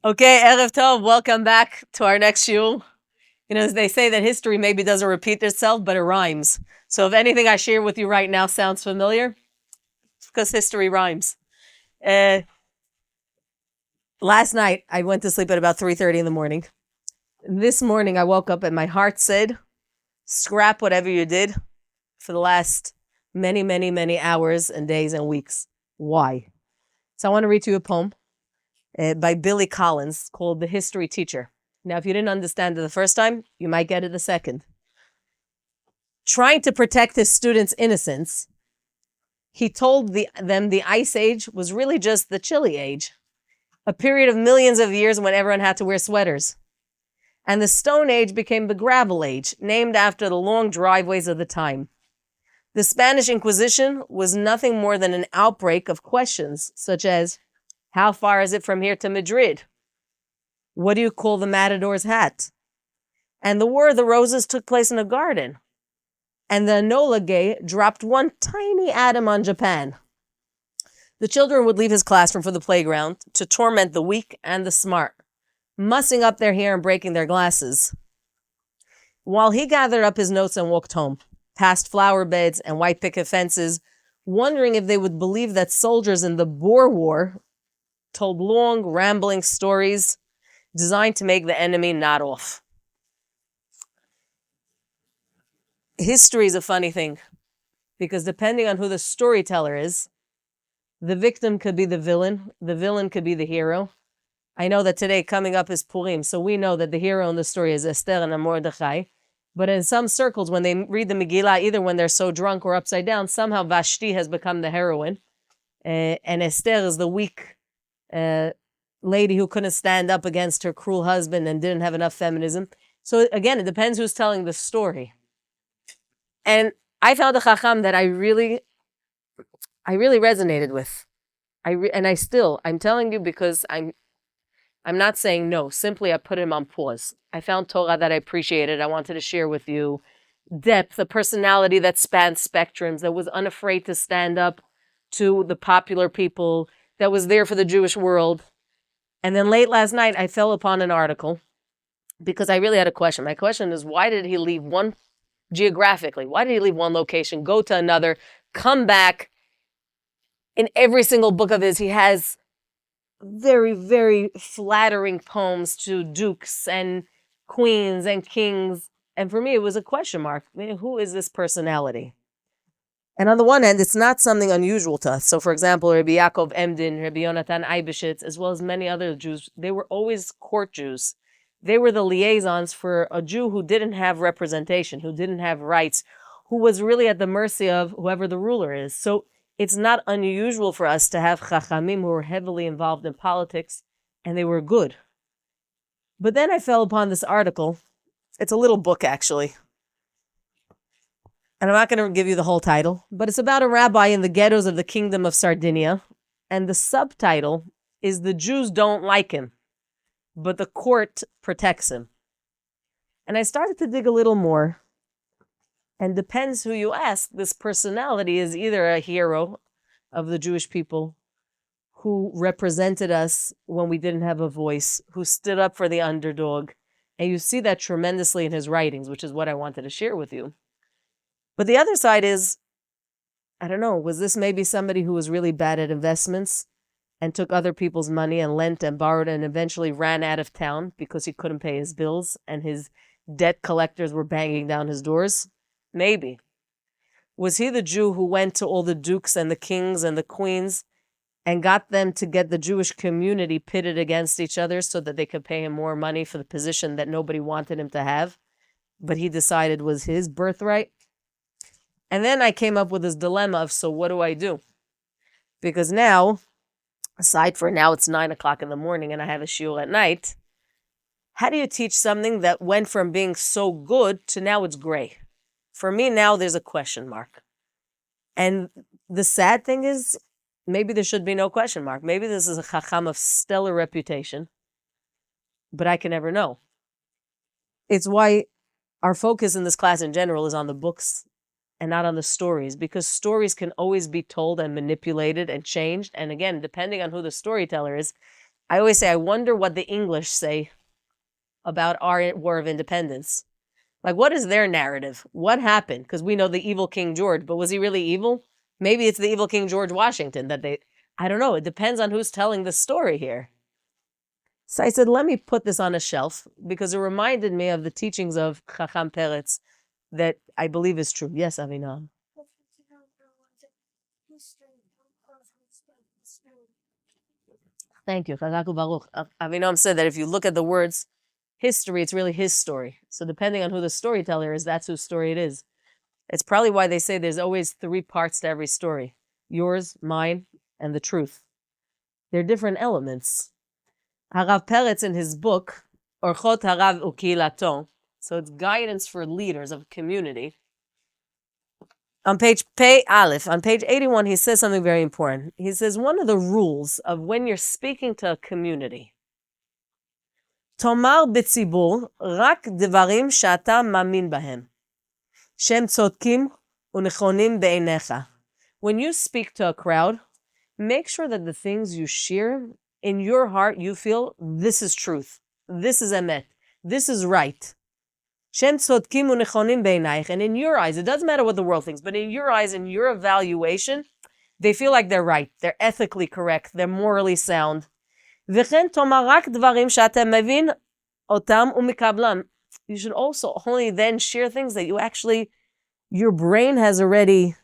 Okay, Erev Tov, welcome back to our next shiur. You know, they say that history maybe doesn't repeat itself, but it rhymes. So if anything I share with you right now sounds familiar, it's because history rhymes. Last night, I went to sleep at about 3:30 in the morning. This morning, I woke up and my heart said, scrap whatever you did for the last many, many, many hours and days and weeks. Why? So I want to read to you a poem by Billy Collins called The History Teacher. Now, if you didn't understand it the first time, you might get it the second. Trying to protect his students' innocence, he told them the Ice Age was really just the Chili Age, a period of millions of years when everyone had to wear sweaters. And the Stone Age became the Gravel Age, named after the long driveways of the time. The Spanish Inquisition was nothing more than an outbreak of questions, such as, how far is it from here to Madrid? What do you call the matador's hat? And the War of the Roses took place in a garden. And the Enola Gay dropped one tiny atom on Japan. The children would leave his classroom for the playground to torment the weak and the smart, mussing up their hair and breaking their glasses. While he gathered up his notes and walked home, past flower beds and white picket fences, wondering if they would believe that soldiers in the Boer War told long, rambling stories designed to make the enemy nod off. History is a funny thing, because depending on who the storyteller is, the victim could be the villain could be the hero. I know that today coming up is Purim, so we know that the hero in the story is Esther and Mordechai. But in some circles, when they read the Megillah, either when they're so drunk or upside down, somehow Vashti has become the heroine, and Esther is the weak lady who couldn't stand up against her cruel husband and didn't have enough feminism. So again, it depends who's telling the story. And I found a Ḥacham that I really resonated with. I'm telling you because I'm not saying no. Simply, I put him on pause. I found Torah that I appreciated. I wanted to share with you depth, a personality that spanned spectrums, that was unafraid to stand up to the popular people, that was there for the Jewish world. And then late last night, I fell upon an article because I really had a question. My question is, why did he leave one geographically? Why did he leave one location, go to another, come back? In every single book of his, he has very, very flattering poems to dukes and queens and kings. And for me, it was a question mark. I mean, who is this personality? And on the one hand, it's not something unusual to us. So, for example, Rabbi Yaakov Emden, Rabbi Yonatan Eibeshitz, as well as many other Jews, they were always court Jews. They were the liaisons for a Jew who didn't have representation, who didn't have rights, who was really at the mercy of whoever the ruler is. So it's not unusual for us to have Ḥachamim who were heavily involved in politics, and they were good. But then I fell upon this article. It's a little book, actually. And I'm not going to give you the whole title, but it's about a rabbi in the ghettos of the Kingdom of Sardinia. And the subtitle is The Jews Don't Like Him, but the court protects him. And I started to dig a little more. And depends who you ask, this personality is either a hero of the Jewish people who represented us when we didn't have a voice, who stood up for the underdog. And you see that tremendously in his writings, which is what I wanted to share with you. But the other side is, I don't know, was this maybe somebody who was really bad at investments and took other people's money and lent and borrowed and eventually ran out of town because he couldn't pay his bills and his debt collectors were banging down his doors? Maybe. Was he the Jew who went to all the dukes and the kings and the queens and got them to get the Jewish community pitted against each other so that they could pay him more money for the position that nobody wanted him to have, but he decided was his birthright? And then I came up with this dilemma of, so what do I do? Because now, aside for now it's 9 o'clock in the morning and I have a shiur at night, how do you teach something that went from being so good to now it's gray? For me, now there's a question mark. And the sad thing is, maybe there should be no question mark. Maybe this is a Ḥacham of stellar reputation, but I can never know. It's why our focus in this class in general is on the books and not on the stories, because stories can always be told and manipulated and changed. And again, depending on who the storyteller is, I always say, I wonder what the English say about our War of Independence. Like, what is their narrative? What happened? Because we know the evil King George, but was he really evil? Maybe it's the evil King George Washington I don't know. It depends on who's telling the story here. So I said, let me put this on a shelf because it reminded me of the teachings of Ḥacham Peretz that I believe is true. Yes, Avinam. Thank you. Chazak Baruch. Avinam said that if you look at the words history, it's really his story. So depending on who the storyteller is, that's whose story it is. It's probably why they say there's always 3 parts to every story. Yours, mine, and the truth. They're different elements. Harav Peretz in his book, Orchot Harav Ukilato, so it's guidance for leaders of a community. On page Pei Aleph, on page 81, he says something very important. He says, one of the rules of when you're speaking to a community, Tomar b'tzibur rak devarim she'ata mamin bahem, shem tzodkim unechonim be'einecha. When you speak to a crowd, make sure that the things you share, in your heart, you feel this is truth, this is emet, this is right. Shem tzodkim unechonim be'einayich. And in your eyes, it doesn't matter what the world thinks, but in your eyes, in your evaluation, they feel like they're right, they're ethically correct, they're morally sound. V'chen tomar rak dvarim she'atem mevin otam umikablam. You should also only then share things that you actually, your brain has already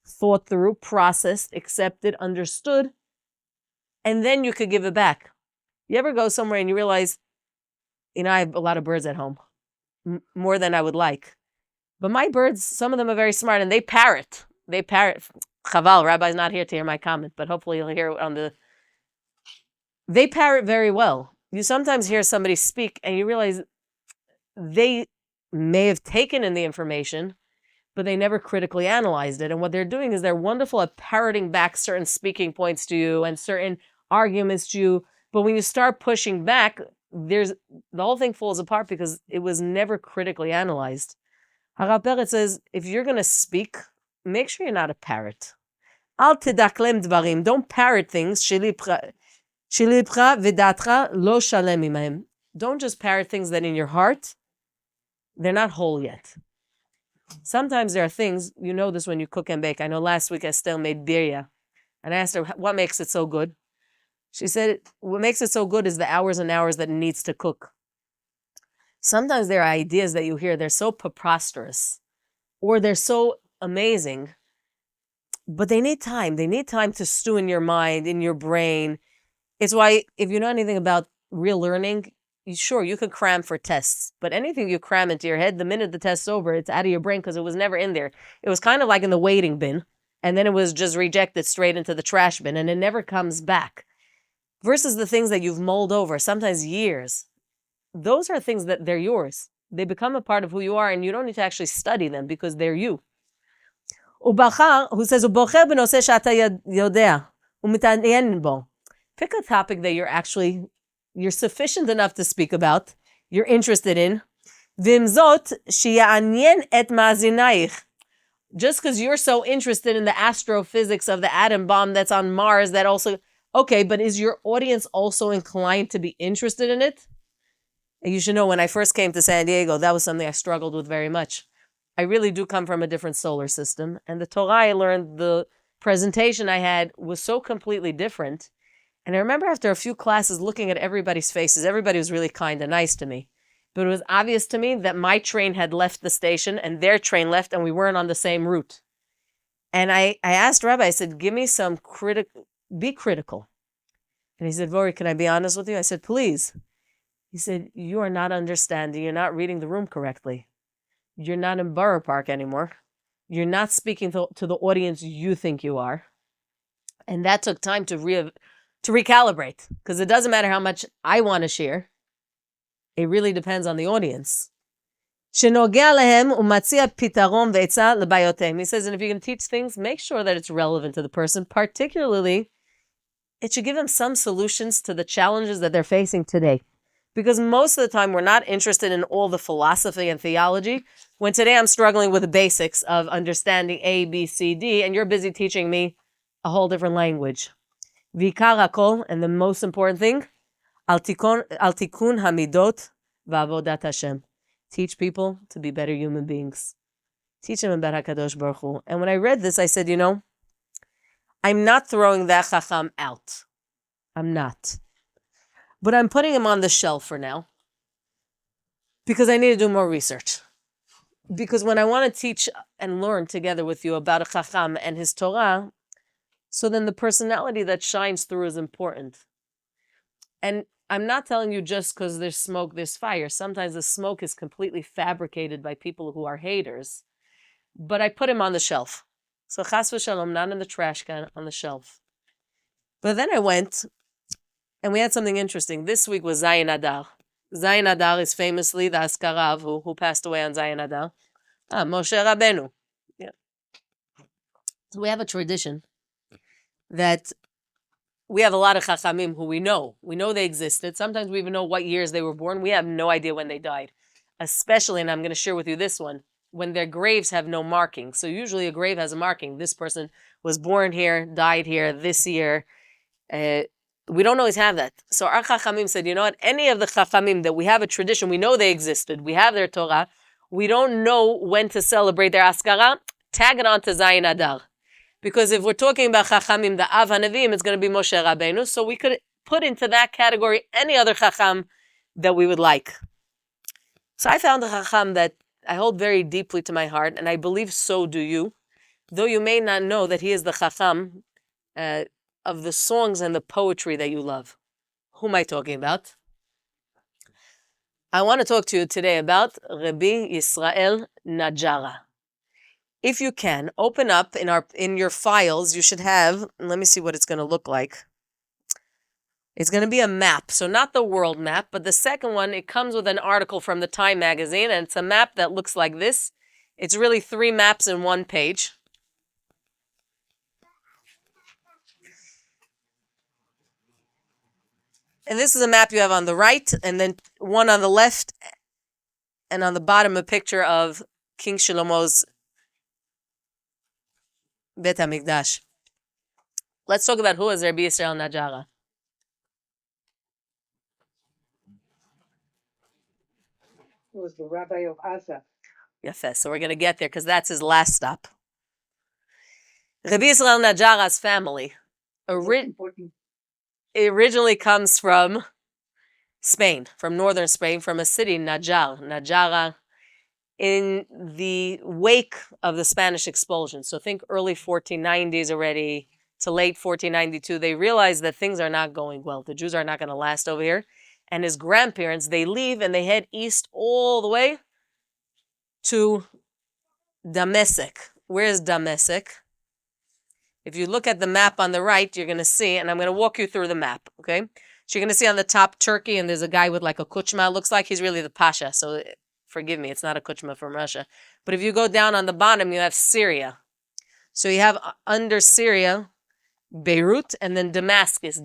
thought through, processed, accepted, understood, and then you could give it back. You ever go somewhere and you realize, I have a lot of birds at home, more than I would like. But my birds, some of them are very smart, and they parrot. Chaval, Rabbi's not here to hear my comment, but hopefully you'll hear it on the... They parrot very well. You sometimes hear somebody speak, and you realize they may have taken in the information, but they never critically analyzed it. And what they're doing is they're wonderful at parroting back certain speaking points to you and certain arguments to you. But when you start pushing back, the whole thing falls apart because it was never critically analyzed. Harav Peretz says, if you're going to speak, make sure you're not a parrot. Al tedaklem dvarim. Don't parrot things. Shilipcha v'datcha lo shalem imahem. Don't just parrot things that in your heart, they're not whole yet. Sometimes there are things, you know this when you cook and bake. I know last week Estelle made birya. And I asked her, what makes it so good? She said, what makes it so good is the hours and hours that it needs to cook. Sometimes there are ideas that you hear, they're so preposterous, or they're so amazing, but they need time. They need time to stew in your mind, in your brain. It's why, if you know anything about real learning, sure, you could cram for tests, but anything you cram into your head, the minute the test's over, it's out of your brain because it was never in there. It was kind of like in the waiting bin, and then it was just rejected straight into the trash bin, and it never comes back. Versus the things that you've mulled over, sometimes years. Those are things that they're yours. They become a part of who you are, and you don't need to actually study them because they're you. Ubachar, who says, "Ubocher b'noseh she'ata yodea u'mita'nyen bo." Pick a topic that you're sufficient enough to speak about, you're interested in. V'imzot she'ya'anyen et ma'azinayich. Just because you're so interested in the astrophysics of the atom bomb that's on Mars, that also, okay, but is your audience also inclined to be interested in it? And you should know, when I first came to San Diego, that was something I struggled with very much. I really do come from a different solar system, and the Torah I learned, the presentation I had was so completely different. And I remember after a few classes looking at everybody's faces, everybody was really kind and nice to me. But it was obvious to me that my train had left the station and their train left, and we weren't on the same route. And I asked Rabbi, I said, give me some be critical. And he said, Vori, can I be honest with you? I said, please. He said, you are not understanding. You're not reading the room correctly. You're not in Borough Park anymore. You're not speaking to the audience you think you are. And that took time to recalibrate, because it doesn't matter how much I want to share. It really depends on the audience. He says, and if you're going to teach things, make sure that it's relevant to the person. Particularly, it should give them some solutions to the challenges that they're facing today. Because most of the time, we're not interested in all the philosophy and theology. When today I'm struggling with the basics of understanding A, B, C, D, and you're busy teaching me a whole different language. Vikar hakol, and the most important thing, Al tikun hamidot va'avodat Hashem. Teach people to be better human beings. Teach them about HaKadosh Baruch Hu. And when I read this, I said, I'm not throwing that Chacham out. I'm not. But I'm putting him on the shelf for now because I need to do more research. Because when I want to teach and learn together with you about a Chacham and his Torah, so then the personality that shines through is important. And I'm not telling you just because there's smoke, there's fire. Sometimes the smoke is completely fabricated by people who are haters. But I put him on the shelf. So chas v'shalom, not in the trash can, on the shelf. But then I went, and we had something interesting. This week was Zayin Adar. Zayin Adar is famously the Askarav who passed away on Zayin Adar. Moshe Rabbeinu. Yeah. So we have a tradition that we have a lot of Ḥachamim who we know. We know they existed. Sometimes we even know what years they were born. We have no idea when they died. Especially, and I'm going to share with you this one, when their graves have no marking. So usually a grave has a marking. This person was born here, died here, this year. We don't always have that. So our Ḥachamim said, you know what? Any of the Ḥachamim that we have a tradition, we know they existed, we have their Torah, we don't know when to celebrate their Askara, tag it on to Zayin Adar. Because if we're talking about Ḥachamim, the Av HaNeviim, it's going to be Moshe Rabbeinu. So we could put into that category any other Ḥacham that we would like. So I found a Ḥacham that I hold very deeply to my heart, and I believe so do you. Though you may not know that he is the Ḥacham of the songs and the poetry that you love. Who am I talking about? I want to talk to you today about Rabbi Yisrael Najara. If you can, open up in your files, you should have, let me see what it's going to look like. It's going to be a map. So not the world map, but the second one, it comes with an article from the Time magazine, and it's a map that looks like this. It's really 3 maps in one page. And this is a map you have on the right, and then one on the left, and on the bottom a picture of King Shlomo's Bet HaMikdash. Let's talk about who is Rabbi Yisrael Najara. He was the rabbi of Asa. Yafes. So we're going to get there because that's his last stop. Rabbi Yisrael Najara's family originally comes from Spain, from northern Spain, from a city, Najara, in the wake of the Spanish expulsion. So think early 1490s already to late 1492. They realize that things are not going well. The Jews are not going to last over here. And his grandparents, they leave and they head east all the way to Damascus. Where is Damascus? If you look at the map on the right, you're going to see, and I'm going to walk you through the map, okay? So you're going to see on the top Turkey, and there's a guy with like a kuchma. It looks like he's really the pasha, so forgive me, it's not a kuchma from Russia. But if you go down on the bottom, you have Syria. So you have under Syria, Beirut, and then Damascus.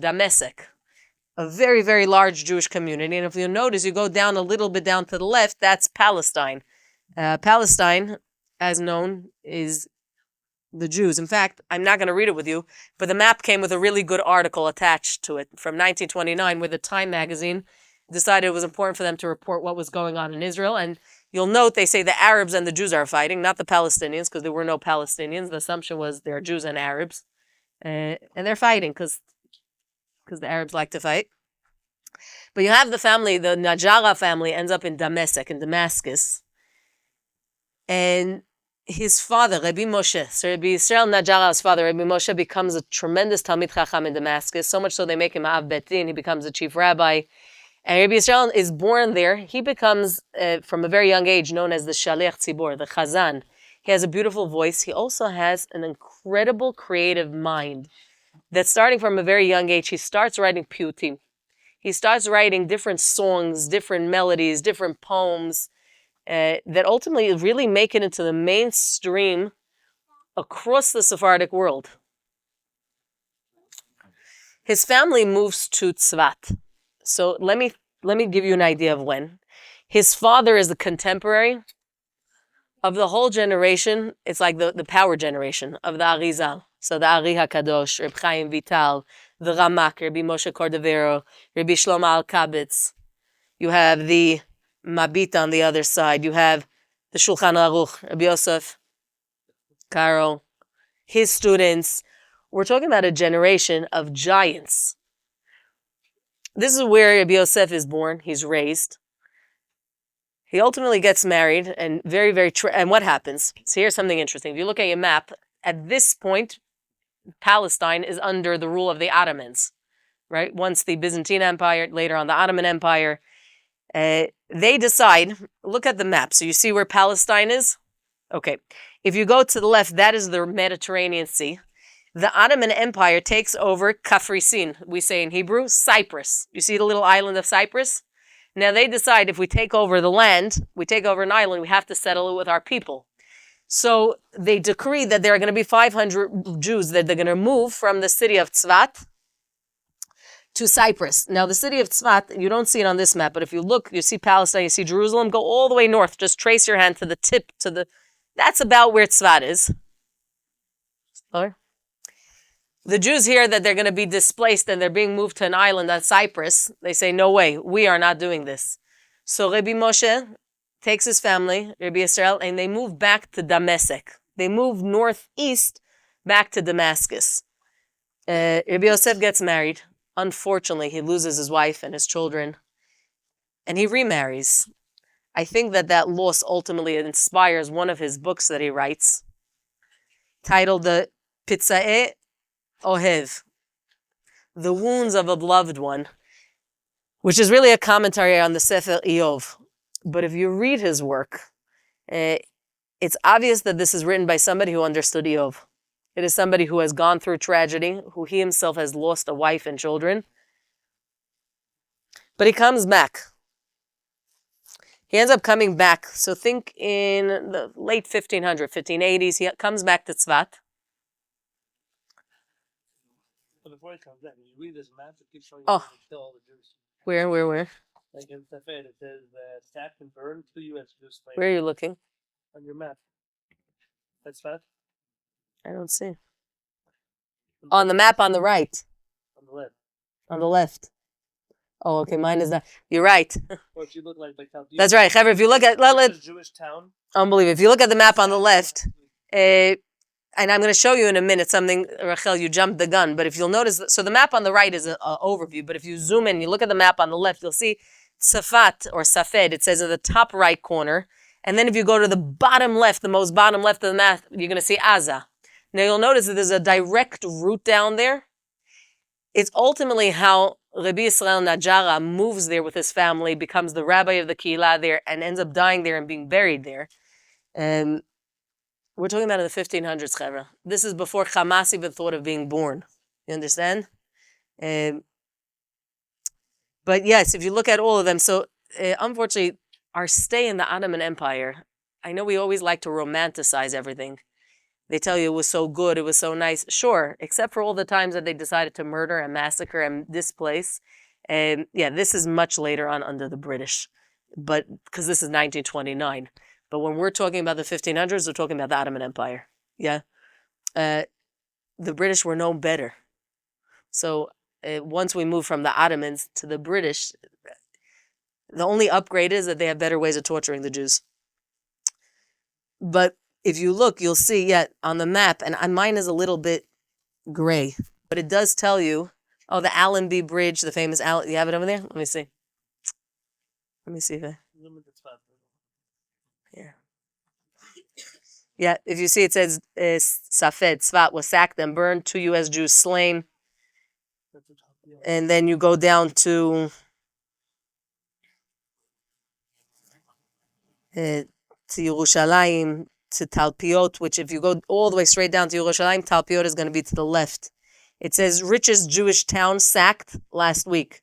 A very, very large Jewish community. And if you notice, you go down a little bit down to the left, that's Palestine. Palestine, as known, is the Jews. In fact, I'm not going to read it with you, but the map came with a really good article attached to it from 1929 where the Time magazine decided it was important for them to report what was going on in Israel. And you'll note they say the Arabs and the Jews are fighting, not the Palestinians, because there were no Palestinians. The assumption was there are Jews and Arabs. And they're fighting because the Arabs like to fight. But you have the family, the Najara family ends up in Damascus. And his father, Rabbi Moshe, so Rabbi Yisrael Najara's father, Rabbi Moshe, becomes a tremendous Talmid Chacham in Damascus, so much so they make him Av Bet Din, he becomes the chief rabbi. And Rabbi Yisrael is born there. He becomes, from a very young age, known as the Shaliach Tzibor, the Chazan. He has a beautiful voice. He also has an incredible creative mind that starting from a very young age, he starts writing piyutim. He starts writing different songs, different melodies, different poems that ultimately really make it into the mainstream across the Sephardic world. His family moves to Tzvat. So let me give you an idea of when. His father is the contemporary of the whole generation. It's like the power generation of the Arizal. So the Ari HaKadosh, Reb Chaim Vital, the Ramak, Rabbi Moshe Cordovero, Rabbi Shlomo Al-Kabitz. You have the Mabita on the other side. You have the Shulchan Aruch, Rabbi Yosef Karo, his students. We're talking about a generation of giants. This is where Rabbi Yosef is born. He's raised. He ultimately gets married, and and what happens? So here's something interesting. If you look at your map, at this point, Palestine is under the rule of the Ottomans, right? Once the Byzantine Empire, later on the Ottoman Empire, they decide, look at the map. So you see where Palestine is? Okay. If you go to the left, that is the Mediterranean Sea. The Ottoman Empire takes over Kafrisin, we say in Hebrew, Cyprus. You see the little island of Cyprus? Now they decide if we take over the land, we take over an island, we have to settle it with our people. So they decree that there are going to be 500 Jews that they're going to move from the city of Tzvat to Cyprus. Now the city of Tzvat, you don't see it on this map, but if you look, you see Palestine, you see Jerusalem, go all the way north, just trace your hand to the tip, that's about where Tzvat is. Or the Jews hear that they're going to be displaced and they're being moved to an island on Cyprus. They say, no way, we are not doing this. So Rabbi Moshe takes his family, Rabbi Yisrael, and they move back to Damascus. They move northeast back to Damascus. Rabbi Yosef gets married. Unfortunately, he loses his wife and his children, and he remarries. I think that loss ultimately inspires one of his books that he writes, titled The Pitza'e Ohev, The Wounds of a Beloved One, which is really a commentary on the Sefer Iyov. But if you read his work, it's obvious that this is written by somebody who understood Iyov. It is somebody who has gone through tragedy, who he himself has lost a wife and children. But he comes back. He ends up coming back. So think in the late 1580s, he comes back to Tzvat. But before he comes back, you read this map, it keeps showing you Oh. how they kill all the Jews. Where? Like in Safed, it says sacked and burned 2 U.S. Jews. Where are you looking? On your map. That's fast. I don't see. On the map on the right. On the left. On the left. Oh, okay, mine is not. You're right. Or if you look like That's right. Chaver, if you look at... Jewish town. Unbelievable. If you look at the map on the left, and I'm going to show you in a minute something, Rachel, you jumped the gun, but if you'll notice, so the map on the right is an overview, but if you zoom in, you look at the map on the left, you'll see Tzafat or Safed, it says in the top right corner, and then if you go to the bottom left, the most bottom left of the map, you're going to see Aza. Now you'll notice that there's a direct route down there. It's ultimately how Rabbi Yisrael Najara moves there with his family, becomes the rabbi of the Kehillah there, and ends up dying there and being buried there. We're talking about in the 1500s, Chevra. This is before Hamas even thought of being born. You understand? But yes, if you look at all of them, so unfortunately, our stay in the Ottoman Empire, I know we always like to romanticize everything. They tell you it was so good, it was so nice. Sure, except for all the times that they decided to murder and massacre and displace. And yeah, this is much later on under the British, but because this is 1929. But when we're talking about the 1500s, we're talking about the Ottoman Empire. Yeah. The British were no better. So once we move from the Ottomans to the British, the only upgrade is that they have better ways of torturing the Jews. But if you look, you'll see, on the map, and mine is a little bit gray, but it does tell you, the Allenby Bridge, the famous Allen, you have it over there? Let me see. Let me see if I... Here. Yeah, if you see, it says Safed, Tzvat was sacked and burned, 2 U.S. Jews slain. And then you go down to Yerushalayim, to Talpiot, which if you go all the way straight down to Yerushalayim, Talpiot is going to be to the left. It says richest Jewish town sacked last week.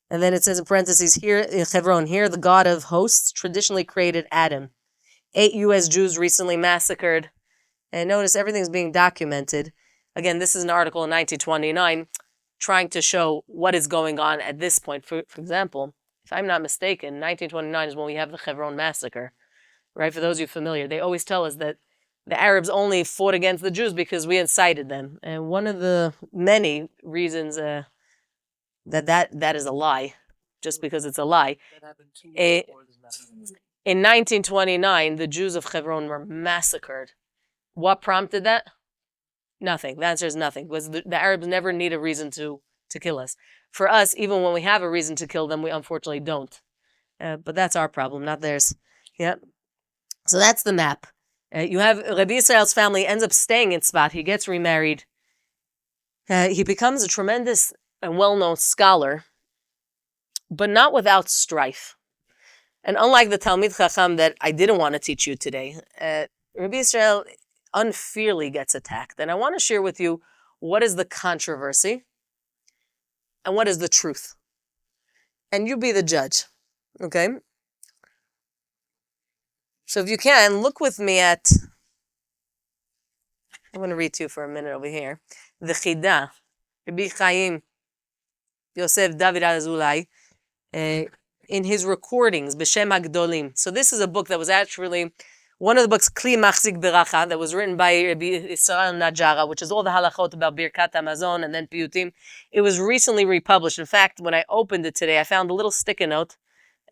And then it says in parentheses, here in Hebron, here the God of hosts traditionally created Adam. 8 U.S. Jews recently massacred. And notice everything's being documented. Again, this is an article in 1929 trying to show what is going on at this point. For example, if I'm not mistaken, 1929 is when we have the Hebron massacre. Right? For those of you familiar, they always tell us that the Arabs only fought against the Jews because we incited them. And one of the many reasons that is a lie, just because it's a lie. That happened 2 Eh, years before this happened. In 1929, the Jews of Hebron were massacred. What prompted that? Nothing. The answer is nothing. Because the Arabs never need a reason to kill us. For us, even when we have a reason to kill them, we unfortunately don't. But that's our problem, not theirs. Yeah. So that's the map. You have Rabbi Yisrael's family ends up staying in Tzfat. He gets remarried. He becomes a tremendous and well-known scholar, but not without strife. And unlike the Talmid Chacham that I didn't want to teach you today, Rabbi Yisrael unfairly gets attacked. And I want to share with you what is the controversy and what is the truth. And you be the judge, okay? So if you can, look with me at, I'm going to read to you for a minute over here. The Chida, Rabbi Chaim Yosef David Azulai, in his recordings, B'Shem HaGdolim. So this is a book that was actually one of the books, Kli Machzik Beracha, that was written by Rabbi Yisrael Najara, which is all the halachot about Birkat Hamazon and then Piyutim. It was recently republished. In fact, when I opened it today, I found a little sticky note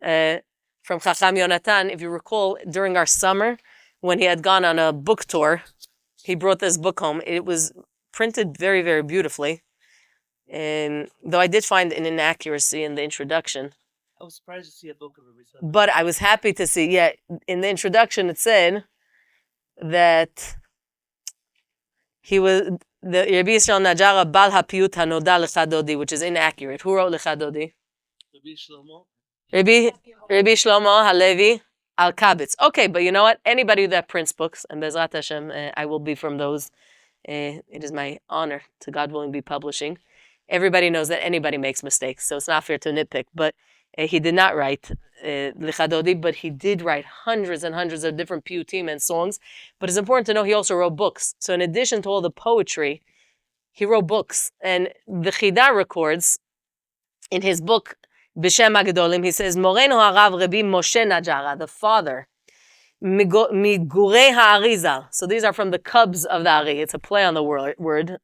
from Ḥacham Yonatan. If you recall, during our summer, when he had gone on a book tour, he brought this book home. It was printed very, very beautifully. And though I did find an inaccuracy in the introduction. I was surprised to see a book of Rabbi Yisrael. But I was happy to see, in the introduction it said that he was, the Rabbi Yisrael Najara Bal HaPiyut HaNoda L'Chadodi, which is inaccurate. Who wrote L'Chadodi? Rabbi Shlomo. Rabbi Shlomo Halevy Al-Kabitz. Okay, but you know what? Anybody that prints books, and Bezrat Hashem, I will be from those. It is my honor to, God willing, be publishing. Everybody knows that anybody makes mistakes, so it's not fair to nitpick. But he did not write L'Chadodi, but he did write hundreds and hundreds of different piyutim and songs. But it's important to know he also wrote books. So in addition to all the poetry, he wrote books. And the Chida records in his book, B'Shem HaGedolim, he says, Moreno Harav Rabbi Moshe Najara, the father, Migurei Ha'arizal. So these are from the cubs of the Ari. It's a play on the word.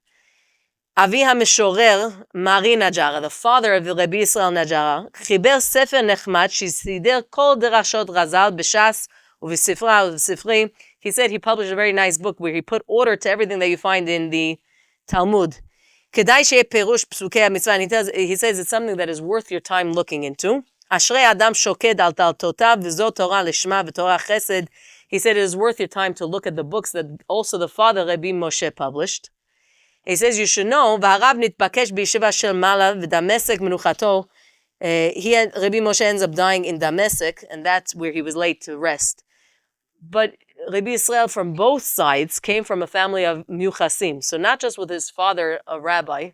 Avi HaMeshorer, Mari Najara, the father of Rabbi Yisrael Najara, חיבר ספר נחמד שסידר כל דרשות רז"ל בש"ס ובספרה ובספרי. He said he published a very nice book where he put order to everything that you find in the Talmud. כדאי שיהיה פירוש פסוקי המצווה. He says it's something that is worth your time looking into. אשרי אדם שוקד על דלתותיו וזו תורה לשמה ותורה חסד. He said it is worth your time to look at the books that also the father Rabbi Moshe published. He says you should know, והרב נתבקש בישיבה של מעלה ודמשק מנוחתו. Rabbi Moshe ends up dying in Damascus, and that's where he was laid to rest. But Rabbi Yisrael from both sides came from a family of Muchasim. So not just with his father, a rabbi,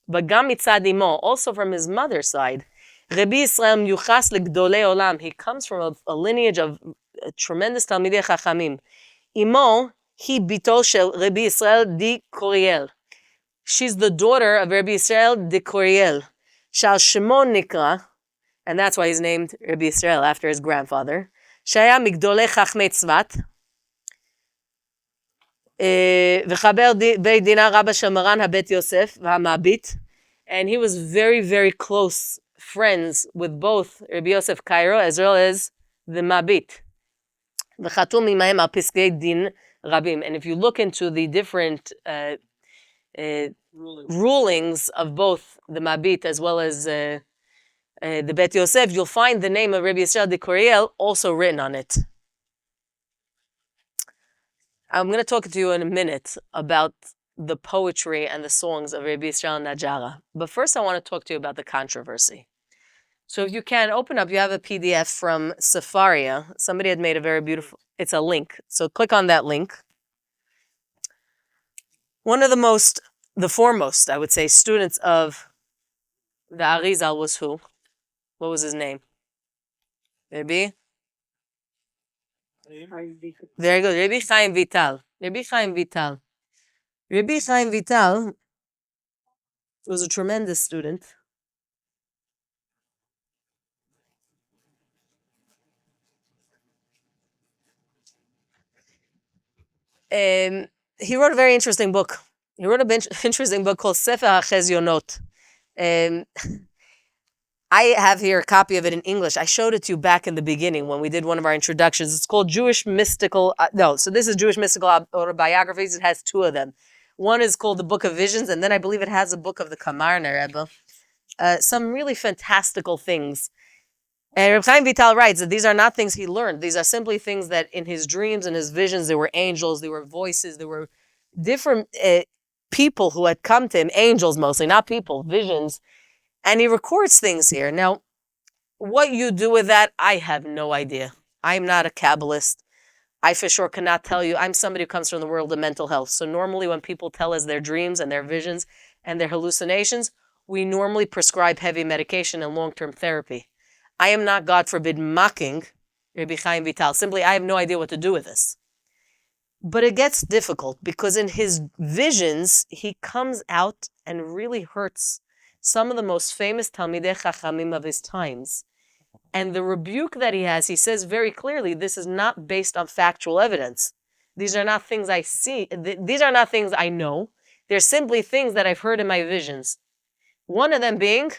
but Gam mitzad imo, also from his mother's side. Rabbi Yisrael Muchas legdolei olam. He comes from a lineage of tremendous Talmidei Ḥachamim. Imo, he bitol shel Rabbi Yisrael di Koriel. She's the daughter of Rabbi Yisrael di Koriel. Shal Shimon Nikra, and that's why he's named Rabbi Yisrael after his grandfather. Shaya migdolei Chachmei Tzvat. וחבר בית דינה רבא של מרן הבית יוסף והמעבית. And he was very, very close friends with both Rabbi Yosef Cairo as well as the Mabit. וחתום עמהם על פסקי דין רבים. And if you look into the different rulings of both the Mabit as well as the Bet Yosef, you'll find the name of Rabbi Yisrael de Koriel also written on it. I'm going to talk to you in a minute about the poetry and the songs of Rabbi Yisrael Najara. But first I want to talk to you about the controversy. So if you can, open up, you have a PDF from Sefaria. Somebody had made a very beautiful, it's a link. So click on that link. One of the foremost, I would say, students of the Arizal was who? What was his name? Rabbi? Very good. Rabbi Chaim Vital. Rabbi Chaim Vital. Rabbi Chaim Vital was a tremendous student. He wrote a very interesting book. He wrote an interesting book called Sefer HaChezionot. I have here a copy of it in English. I showed it to you back in the beginning when we did one of our introductions. It's called Jewish Mystical, so this is Jewish Mystical Autobiographies. It has two of them. One is called the Book of Visions, and then I believe it has a book of the Kamarner Rebbe. Some really fantastical things. And Reb Chaim Vital writes that these are not things he learned. These are simply things that in his dreams and his visions, there were angels, there were voices, there were different people who had come to him, angels mostly, not people, visions. And he records things here. Now, what you do with that, I have no idea. I'm not a Kabbalist. I for sure cannot tell you. I'm somebody who comes from the world of mental health. So normally when people tell us their dreams and their visions and their hallucinations, we normally prescribe heavy medication and long-term therapy. I am not, God forbid, mocking Rabbi Chaim Vital. Simply, I have no idea what to do with this. But it gets difficult because in his visions, he comes out and really hurts some of the most famous Talmidei Ḥachamim of his times. And the rebuke that he has, he says very clearly, this is not based on factual evidence. These are not things I see. These are not things I know. They're simply things that I've heard in my visions. One of them being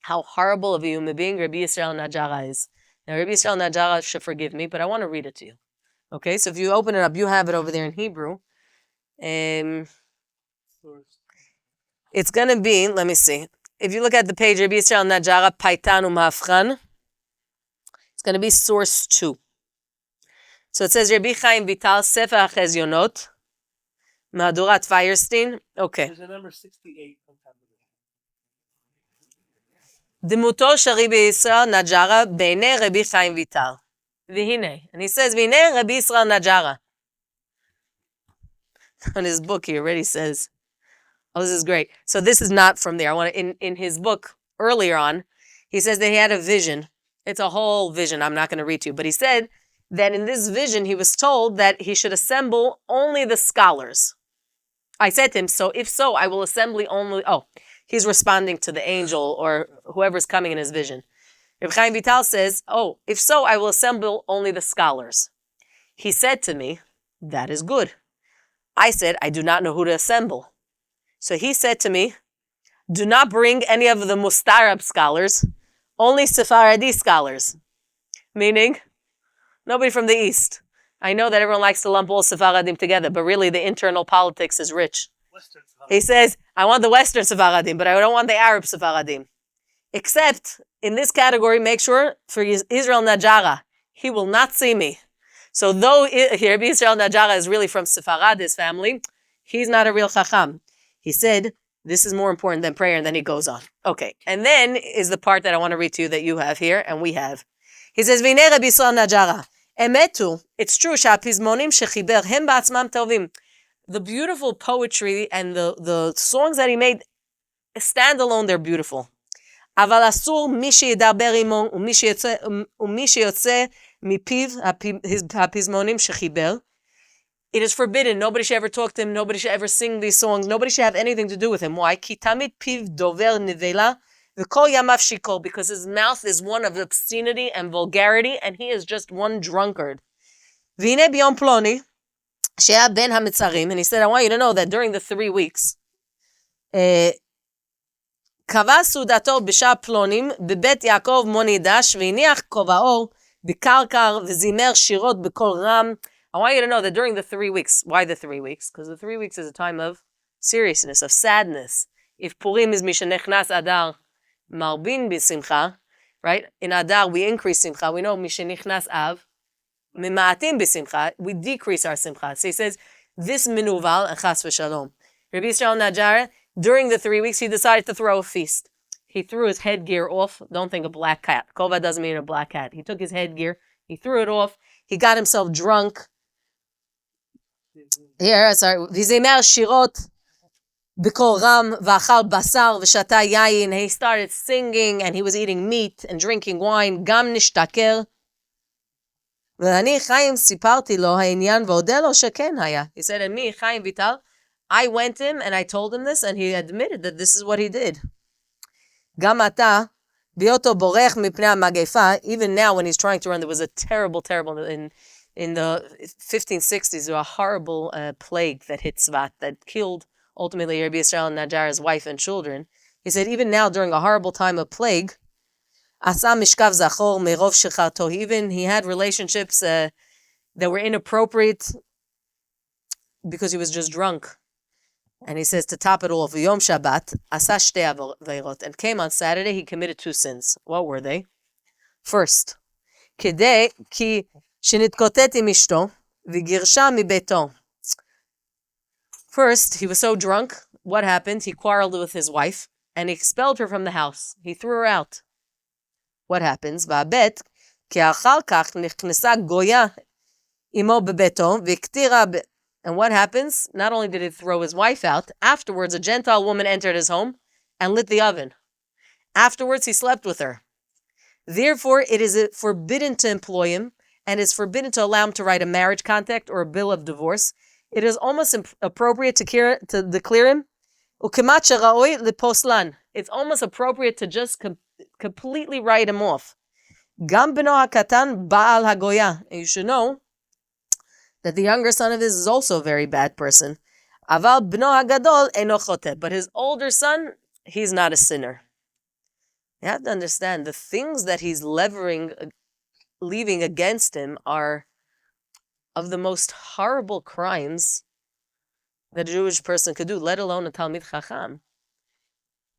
how horrible of a human being Rabbi Yisrael Najara is. Now, Rabbi Yisrael Najara should forgive me, but I want to read it to you. Okay, so if you open it up, you have it over there in Hebrew. It's going to be, let me see. If you look at the page, Rabbi Yisrael Najara, Paitan U'Mafchan, it's going to be source 2. So it says Rabbi Chaim Vital, Sefer HaChezionot, Mahadurat Feierstein. Okay. There's a number 68 on top of it. דמותו של רבי ישראל נג'רה בעיני רבי חיים ויטל. והנה, and he says, והנה רבי ישראל נג'רה. On his book, he already says, oh, this is great. So this is not from there. I want to, in his book earlier on, he says that he had a vision. It's a whole vision. I'm not going to read to you, but he said that in this vision, he was told that he should assemble only the scholars. I said to him, so if so, I will assemble only, he's responding to the angel or whoever's coming in his vision. Reb Chaim Vital says, if so, I will assemble only the scholars. He said to me, that is good. I said, I do not know who to assemble. So he said to me, do not bring any of the Mustarab scholars, only Sephardi scholars. Meaning, nobody from the East. I know that everyone likes to lump all Sephardim together, but really the internal politics is rich. He says, I want the Western Sephardim, but I don't want the Arab Sephardim. Except, in this category, make sure for Israel Najara, he will not see me. So though here Israel Najara is really from Sepharadi's family, he's not a real Chacham. He said, this is more important than prayer, and then he goes on. Okay, and then is the part that I want to read to you that you have here, and we have. He says, V'nei Rabbi Yisrael Najara, emetu, it's true, שהפזמונים שחיבר הם בעצמם טובים. The beautiful poetry and the songs that he made, stand alone, they're beautiful. אבל אסור מי שידבר עמו ומי שיוצא מפיו הפזמונים שחיבר. It is forbidden. Nobody should ever talk to him. Nobody should ever sing these songs. Nobody should have anything to do with him. Why? כי תמיד פיו דובר נבלה וכל ימיו שיכור. Because his mouth is one of obscenity and vulgarity, and he is just one drunkard. והנה ביום פלוני, שהיה בין המצרים, and he said, I want you to know that during the 3 weeks, קבע סעודתו בשעה פלונים בבית יעקב מוני דש, והניח כובעו בקרקר וזימר שירות בקול רם. I want you to know that during the 3 weeks, why the 3 weeks? Because the 3 weeks is a time of seriousness, of sadness. If Purim is משנכנס אדר מרבין בשמחה, right? In Adar we increase simcha. We know משנכנס אב ממעטים בשמחה. We decrease our simcha. So he says, this minuval and chas v'shalom. Rabbi Yisrael Najara, during the 3 weeks, he decided to throw a feast. He threw his headgear off. Don't think a black hat. Kova doesn't mean a black hat. He took his headgear. He threw it off. He got himself drunk. V'zimer shirot b'kol ram v'achal basar v'shata yayin. He started singing and he was eating meat and drinking wine. Gam nishtaker. ואני חיים סיפרתי לו העניין והודה לו שכן היה. He said, and me, Chaim Vital, I went to him and I told him this and he admitted that this is what he did. גם אתה, בהיותו בורח מפני המגפה, even now when he's trying to run, there was a terrible, in the 1560s, there was a horrible plague that hit Tzvat that killed ultimately Rabbi Yisrael Najara's wife and children. He said even now during a horrible time of plague, Asa mishkav zachor merov shecharto. He had relationships that were inappropriate because he was just drunk. And he says to top it all, Yom Shabbat, Asa shtei aveirot, and came on Saturday, he committed 2 sins. What were they? First, Kidei ki shenitkotet im ishto v'girsha mibeto. First, he was so drunk. What happened? He quarreled with his wife, and he expelled her from the house. He threw her out. What happens? Va'bet ki achar kach nikhnesa goya imo bebeto v'ktira. And what happens? Not only did he throw his wife out, afterwards a Gentile woman entered his home and lit the oven. Afterwards, he slept with her. Therefore, it is forbidden to employ him, and is forbidden to allow him to write a marriage contract or a bill of divorce. It is almost appropriate to declare him ukemat sheraoi leposlan. It's almost appropriate to just completely write him off. Gam beno hakatan ba'al hagoya. You should know that the younger son of his is also a very bad person. Aval bno hagadol eno choteh. But his older son, he's not a sinner. You have to understand, the things that he's leaving against him are of the most horrible crimes that a Jewish person could do, let alone a Talmid Chacham.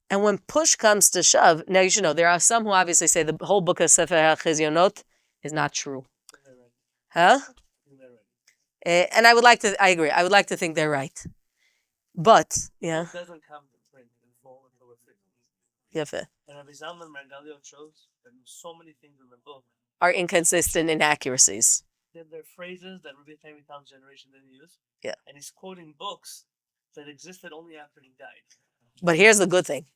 And when push comes to shove, now you should know, there are some who obviously say the whole book of Sefer HaChizyonot is not true. Huh? And I agree, I would like to think they're right. But, yeah. It doesn't come to print in full until it's written. Yeah. And Rabbi Zalman Margalio shows that so many things in the book are inconsistent inaccuracies. They're phrases that Rabbi Ḥacham Yisrael's generation didn't use. Yeah. And he's quoting books that existed only after he died. But here's the good thing.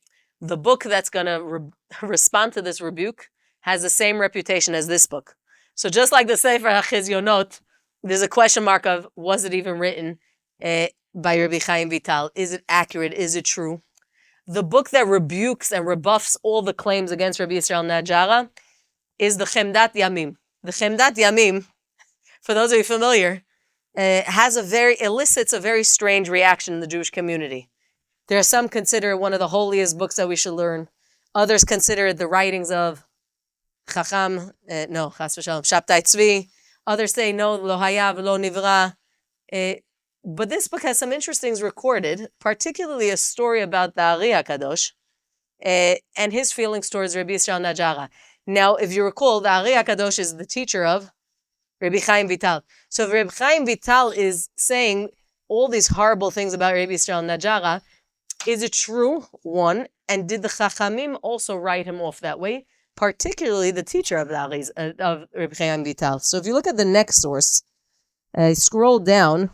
The book that's going to respond to this rebuke has the same reputation as this book. So just like the Sefer HaChizyonot, there's a question mark of, was it even written by Rabbi Chaim Vital? Is it accurate? Is it true? The book that rebukes and rebuffs all the claims against Rabbi Yisrael Najara is the Chemdat Yamim. The Chemdat Yamim, for those of you familiar, elicits a very strange reaction in the Jewish community. There are some consider it one of the holiest books that we should learn. Others consider it the writings of Chacham, Shabtai Tzvi. Others say, no, lo haya v'lo nivra. But this book has some interesting things recorded, particularly a story about the Ari HaKadosh and his feelings towards Rabbi Yisrael Najara. Now, if you recall, the Ari HaKadosh is the teacher of Rabbi Chaim Vital. So if Rabbi Chaim Vital is saying all these horrible things about Rabbi Yisrael Najara, is it true? One, and did the Ḥachamim also write him off that way? Particularly the teacher of of Rabbi Chaim Vital. So if you look at the next source, scroll down.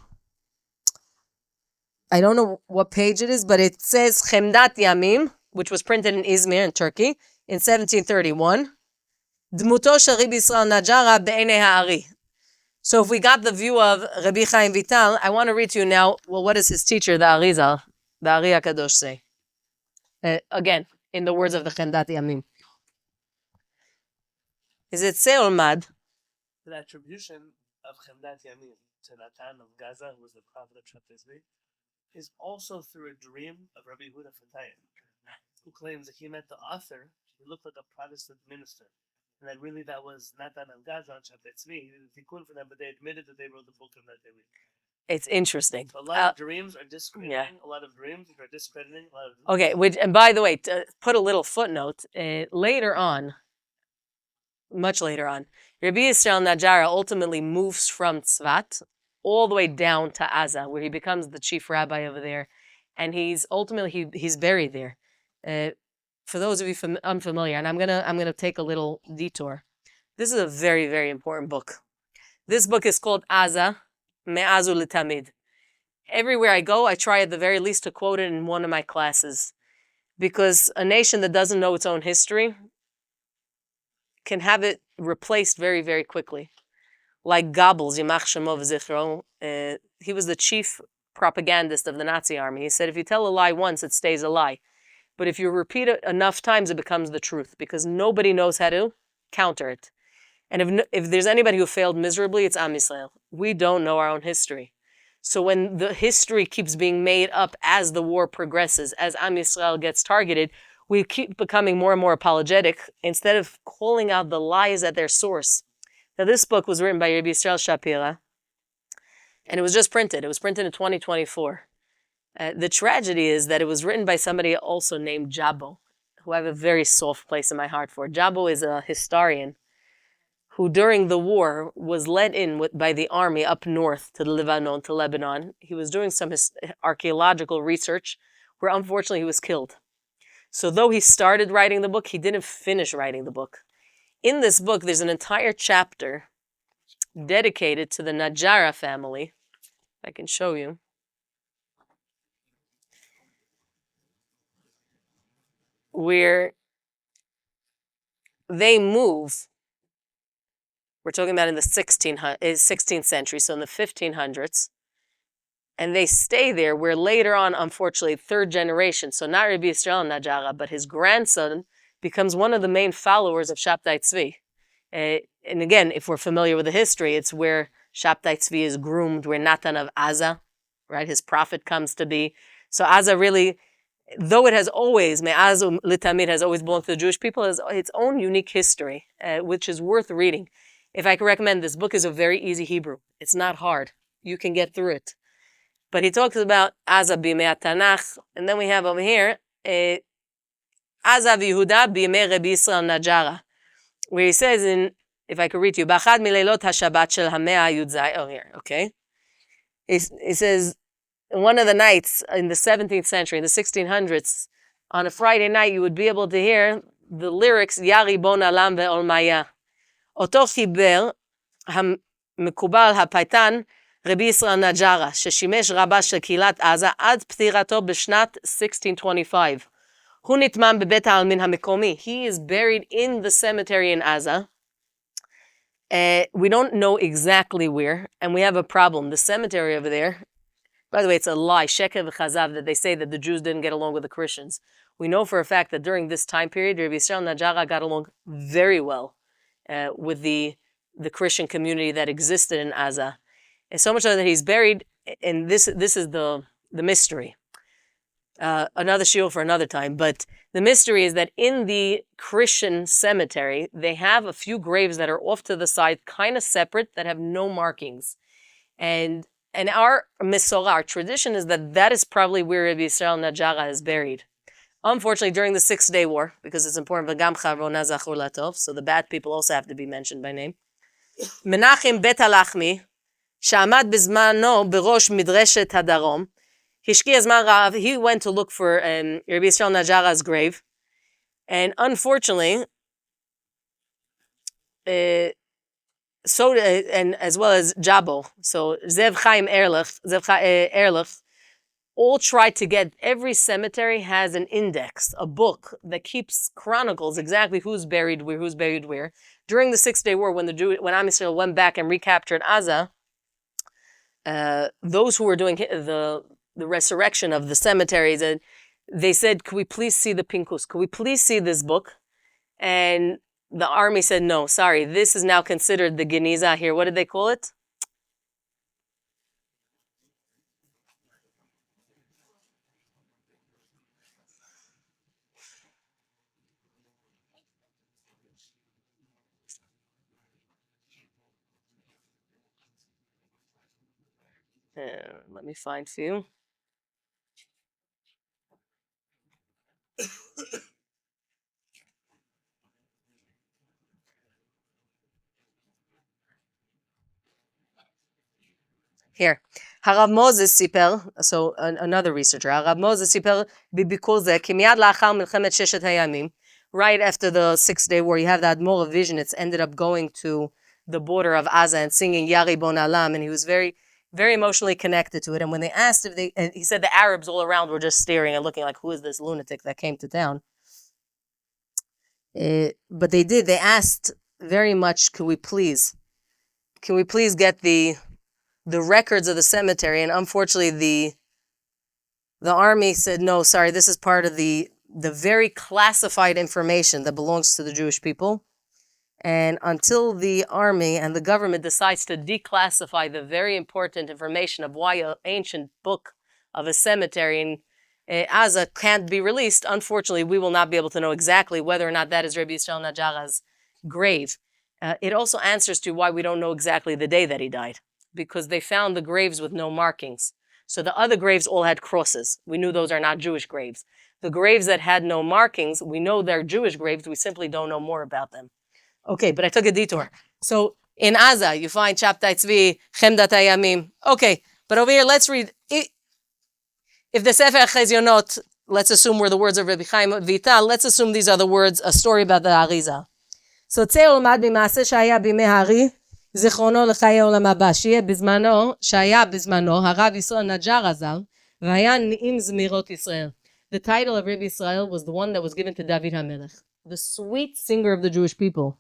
I don't know what page it is, but it says Chemdat Yamim, which was printed in Izmir in Turkey in 1731. Dmuto shel Rabbi Yisrael Najara be'enei ha'ari. So if we got the view of Rabbi Chaim Vital, I want to read to you now, well, what does his teacher, the Ari HaKadosh, say? Again, in the words of the Chemdat Yamim. Is it Seolmad? The attribution of Chemdat Yamim to Natan of Gaza, who was the prophet of Shabtai Tzvi, is also through a dream of Rabbi Yehuda Fatayim, who claims that he met the author. He looked like a Protestant minister, and that really that was Natan of Gaza on Shabtai Tzvi. He did a tikkun for them, but they admitted that they wrote the book of that day. It's interesting. So a lot of dreams are discrediting. Yeah. A lot of dreams are discrediting. A lot of Okay, and by the way, to put a little footnote, later on, much later on, Rabbi Yisrael Najara ultimately moves from Tzvat all the way down to Aza, where he becomes the chief rabbi over there, and he's ultimately he's buried there. For those of you unfamiliar, and I'm gonna take a little detour. This is a very, very important book. This book is called Aza, Me'azu L'Tamid. Everywhere I go, I try at the very least to quote it in one of my classes, because a nation that doesn't know its own history can have it replaced very, very quickly. Like Goebbels, Yimach Shemo v'Zichro, he was the chief propagandist of the Nazi army. He said, if you tell a lie once, it stays a lie. But if you repeat it enough times, it becomes the truth, because nobody knows how to counter it. And if there's anybody who failed miserably, it's Am Yisrael. We don't know our own history. So when the history keeps being made up as the war progresses, as Am Yisrael gets targeted, we keep becoming more and more apologetic instead of calling out the lies at their source. Now, this book was written by Rabbi Yisrael Shapira, and it was just printed. It was printed in 2024. The tragedy is that it was written by somebody also named Jabo, who I have a very soft place in my heart for. Jabo is a historian who during the war was let in by the army up north to Lebanon. He was doing some archaeological research where unfortunately he was killed. So though he started writing the book, he didn't finish writing the book. In this book, there's an entire chapter dedicated to the Najara family. I can show you. Where they move. We're talking about in the 16th century, so in the 1500s. And they stay there, where later on, unfortunately, third generation, so not Rabbi Yisrael Najara, but his grandson becomes one of the main followers of Shabtai Tzvi. And again, if we're familiar with the history, it's where Shabtai Tzvi is groomed, where Natan of Aza, right, his prophet comes to be. So Aza really, though it has always, Me'az Litamid has always belonged to the Jewish people, has its own unique history, which is worth reading. If I could recommend, this book is a very easy Hebrew. It's not hard. You can get through it. But he talks about Aza b'yemei Tanakh, and then we have over here, Aza v'Yehuda b'yemei Rabbi Yisrael Najara, where he says if I could read to you, B'achad mileilot haShabbat shel hamea yudzai, here, okay. He says, one of the nights in the 17th century, in the 1600s, on a Friday night, you would be able to hear the lyrics, Yari bon alam ve'ol maya. אותו חיבר המקובל הפייטן רבי ישראל נג'רה, ששימש רבה של קהילת עזה עד פטירתו בשנת 1625. הוא נטמן בבית העלמין המקומי. He is buried in the cemetery in Aza. We don't know exactly where, and we have a problem. The cemetery over there, by the way, it's a lie, sheker v'chazav, that they say that the Jews didn't get along with the Christians. We know for a fact that during this time period, Rabbi Yisrael Najara got along very well with the Christian community that existed in Aza. And so much so that he's buried, and this is the mystery. Another shiur for another time, but the mystery is that in the Christian cemetery, they have a few graves that are off to the side, kind of separate, that have no markings. And our Mesorah, our tradition, is that is probably where Rabbi Yisrael Najara is buried. Unfortunately, during the 6-day war, because it's important, so the bad people also have to be mentioned by name. Menachem Bet Halachmi, שעמד בזמנו בראש מדרשת הדרום, השקיע זמן רב, he went to look for Rabbi Yisrael Najara's grave, and unfortunately, and as well as Jabo, so Zev Chaim Erlich, all tried to get, every cemetery has an index, a book that chronicles exactly who's buried where. During the 6-day war, when Am Yisrael went back and recaptured Aza, those who were doing the resurrection of the cemeteries, and they said, could we please see the pinkus? Could we please see this book? And the army said, no, sorry, this is now considered the Geniza here. What did they call it? Let me find for you. Here, Harav Moses סיפר, so another researcher, Harav Moses סיפר בביקור זה, כי מיד לאחר מלחמת ששת הימים, right after the 6-day war, you have that Admor of vision. It's ended up going to the border of Aza and singing Yari Bon Alam, and he was very, very emotionally connected to it. And when they asked and he said the Arabs all around were just staring and looking like, who is this lunatic that came to town? But they asked very much, can we please get the records of the cemetery? And unfortunately, the army said, no, sorry, this is part of the very classified information that belongs to the Jewish people. And until the army and the government decides to declassify the very important information of why an ancient book of a cemetery in Gaza can't be released, unfortunately, we will not be able to know exactly whether or not that is Rabbi Yisrael Najara's grave. It also answers to why we don't know exactly the day that he died, because they found the graves with no markings. So the other graves all had crosses. We knew those are not Jewish graves. The graves that had no markings, we know they're Jewish graves. We simply don't know more about them. Okay, but I took a detour. So in Gaza, you find Shabtai Tzvi, Chemdat Hayamim. Okay, but over here, let's read. If the Sefer Chezionot, let's assume were the words of Rabbi Chaim Vital, let's assume these are the words, a story about the Arizal. So צא ולמד במעשה שהיה בימי הארי, זיכרונו לחיי עולם הבא, שהיה בזמנו, הרב ישראל נג'רה ז"ל, והיה נעים זמירות ישראל. The title of Rabbi Israel was the one that was given to David HaMelech, the sweet singer of the Jewish people.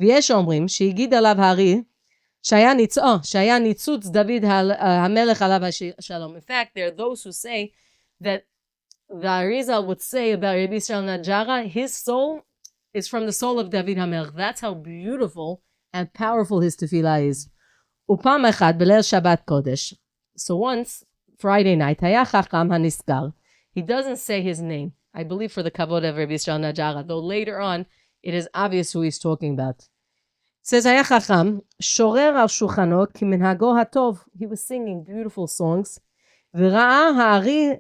ויש אומרים שהגיד עליו הארי, שהיה ניצוץ דוד המלך עליו השלום. In fact, there are those who say that the Arizal would say about Rabbi Israel Najara, his soul is from the soul of David HaMelech. That's how beautiful and powerful his tefillah is. ופעם אחת בליל שבת קודש. So once, Friday night, היה חכם הנסגר. He doesn't say his name, I believe for the kavod of Rabbi Israel Najara, though later on, it is obvious who he's talking about. It says, היה חכם, שורר על שולחנו כמנהגו הטוב. He was singing beautiful songs. וראה הארי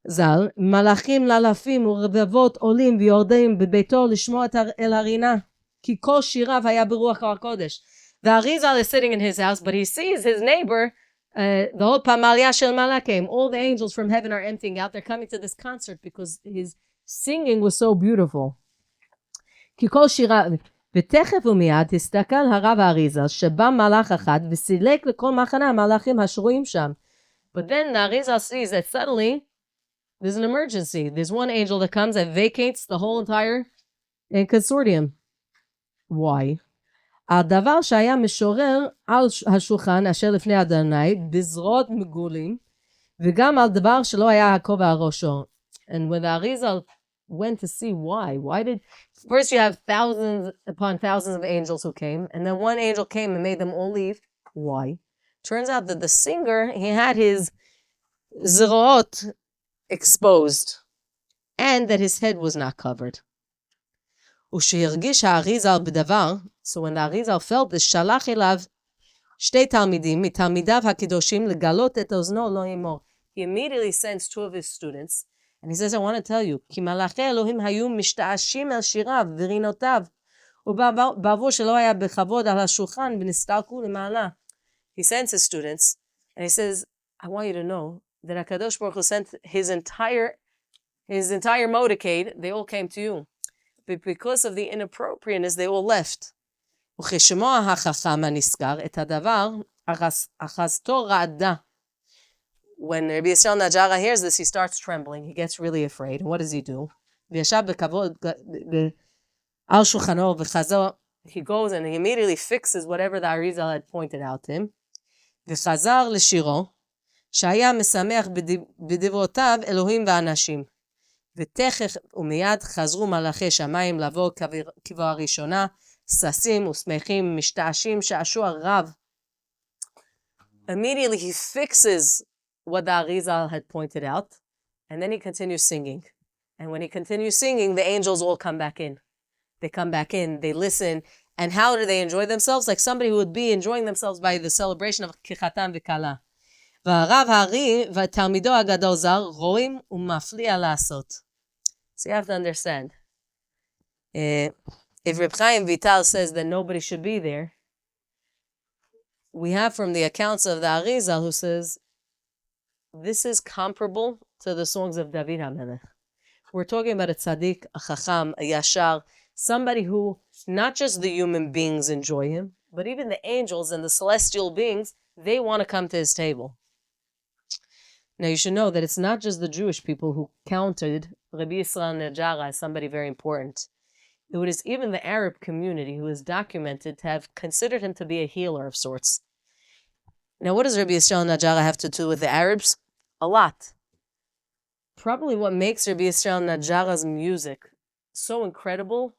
ז"ל, מלאכים לאלפים ורבבות עולים ויורדים בביתו לשמוע אל הרינה. כי כל שיריו היה ברוח הקודש. The Arizal is sitting in his house, but he sees his neighbor, the whole Pamalia Shel Malakim, all the angels from heaven are emptying out. They're coming to this concert because his singing was so beautiful. כי כל שיריו, ותכף ומיד הסתכל הרב האריזל, שבא מלאך אחד וסילק לכל מחנה המלאכים השרויים שם. But then the Arizal sees that suddenly there's an emergency. There's one angel that comes and vacates the whole entire consortium. Why? הדבר שהיה משורר על השולחן אשר לפני אדוני בזרועות מגולים וגם על דבר שלא היה הכובע על ראשו. And when the Arizal went to see why did first you have thousands upon thousands of angels who came, and then one angel came and made them all leave. Why? Turns out that the singer, he had his zroot exposed and that his head was not covered. ושהרגיש האריזל בדבר, so when the Arizal felt this, שלח אליו שתי תלמידים מתלמידיו הקדושים לגלות את אוזנו לא ימור. He immediately sends two of his students, and he says, I want to tell you, כי מלאכי אלוהים היו משתעשים על שיריו ורינותיו, ובעבור שלא היה בכבוד על השולחן ונסתלקו למעלה. He sends his students, and he says, I want you to know that HaKadosh Baruch Hu sent his entire motorcade, they all came to you. But because of the inappropriateness, they all left. וכשמוע החכם הנסגר את הדבר, אחזתו רעדה. When Rabbi Yisrael Najara hears this, he starts trembling. He gets really afraid. And what does he do? וישב בכבוד על שולחנו וחזר. He goes and he immediately fixes whatever the Arizal had pointed out to him. וחזר לשירו, שהיה משמח בדברותיו אלוהים ואנשים. ותכף ומיד חזרו מלאכי שמיים לבוא כבוא הראשונה, ששים ושמחים, משתעשים, שעשוע רב. Immediately he fixes what the Arizal had pointed out, and then he continues singing. And when he continues singing, the angels all come back in. They come back in, they listen, and how do they enjoy themselves? Like somebody who would be enjoying themselves by the celebration of כחתן וכלה. והרב הארי ותלמידו הגדול ז"ל רואים ומפליא לעשות. So you have to understand. If Reb Chaim Vital says that nobody should be there, we have from the accounts of the Arizal who says, this is comparable to the songs of David HaMelech. We're talking about a tzaddik, a chacham, a yashar, somebody who, not just the human beings enjoy him, but even the angels and the celestial beings, they want to come to his table. Now you should know that it's not just the Jewish people who counted Rabbi Yisrael Najara as somebody very important. It was even the Arab community who is documented to have considered him to be a healer of sorts. Now what does Rabbi Yisrael Najara have to do with the Arabs? A lot. Probably what makes Rabbi Yisrael Najara's music so incredible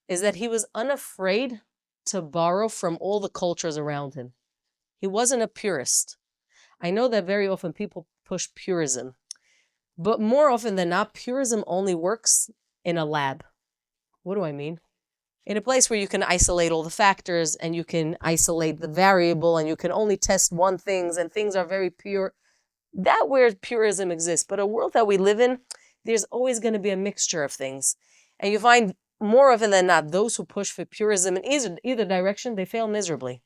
is that he was unafraid to borrow from all the cultures around him. He wasn't a purist. I know that very often people push purism, but more often than not, purism only works in a lab. What do I mean? In a place where you can isolate all the factors and you can isolate the variable and you can only test one thing and things are very pure. That's where purism exists. But a world that we live in, there's always going to be a mixture of things. And you find more often than not, those who push for purism in either direction, they fail miserably.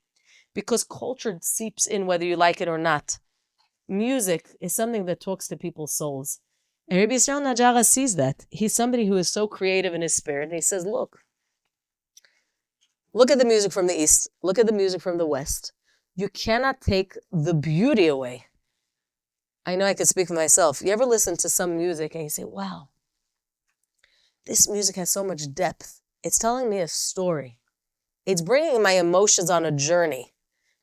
Because culture seeps in whether you like it or not. Music is something that talks to people's souls. And Rabbi Yisrael Najara sees that. He's somebody who is so creative in his spirit. And he says, look at the music from the East. Look at the music from the West. You cannot take the beauty away. I know I could speak for myself. You ever listen to some music and you say, wow, this music has so much depth. It's telling me a story. It's bringing my emotions on a journey.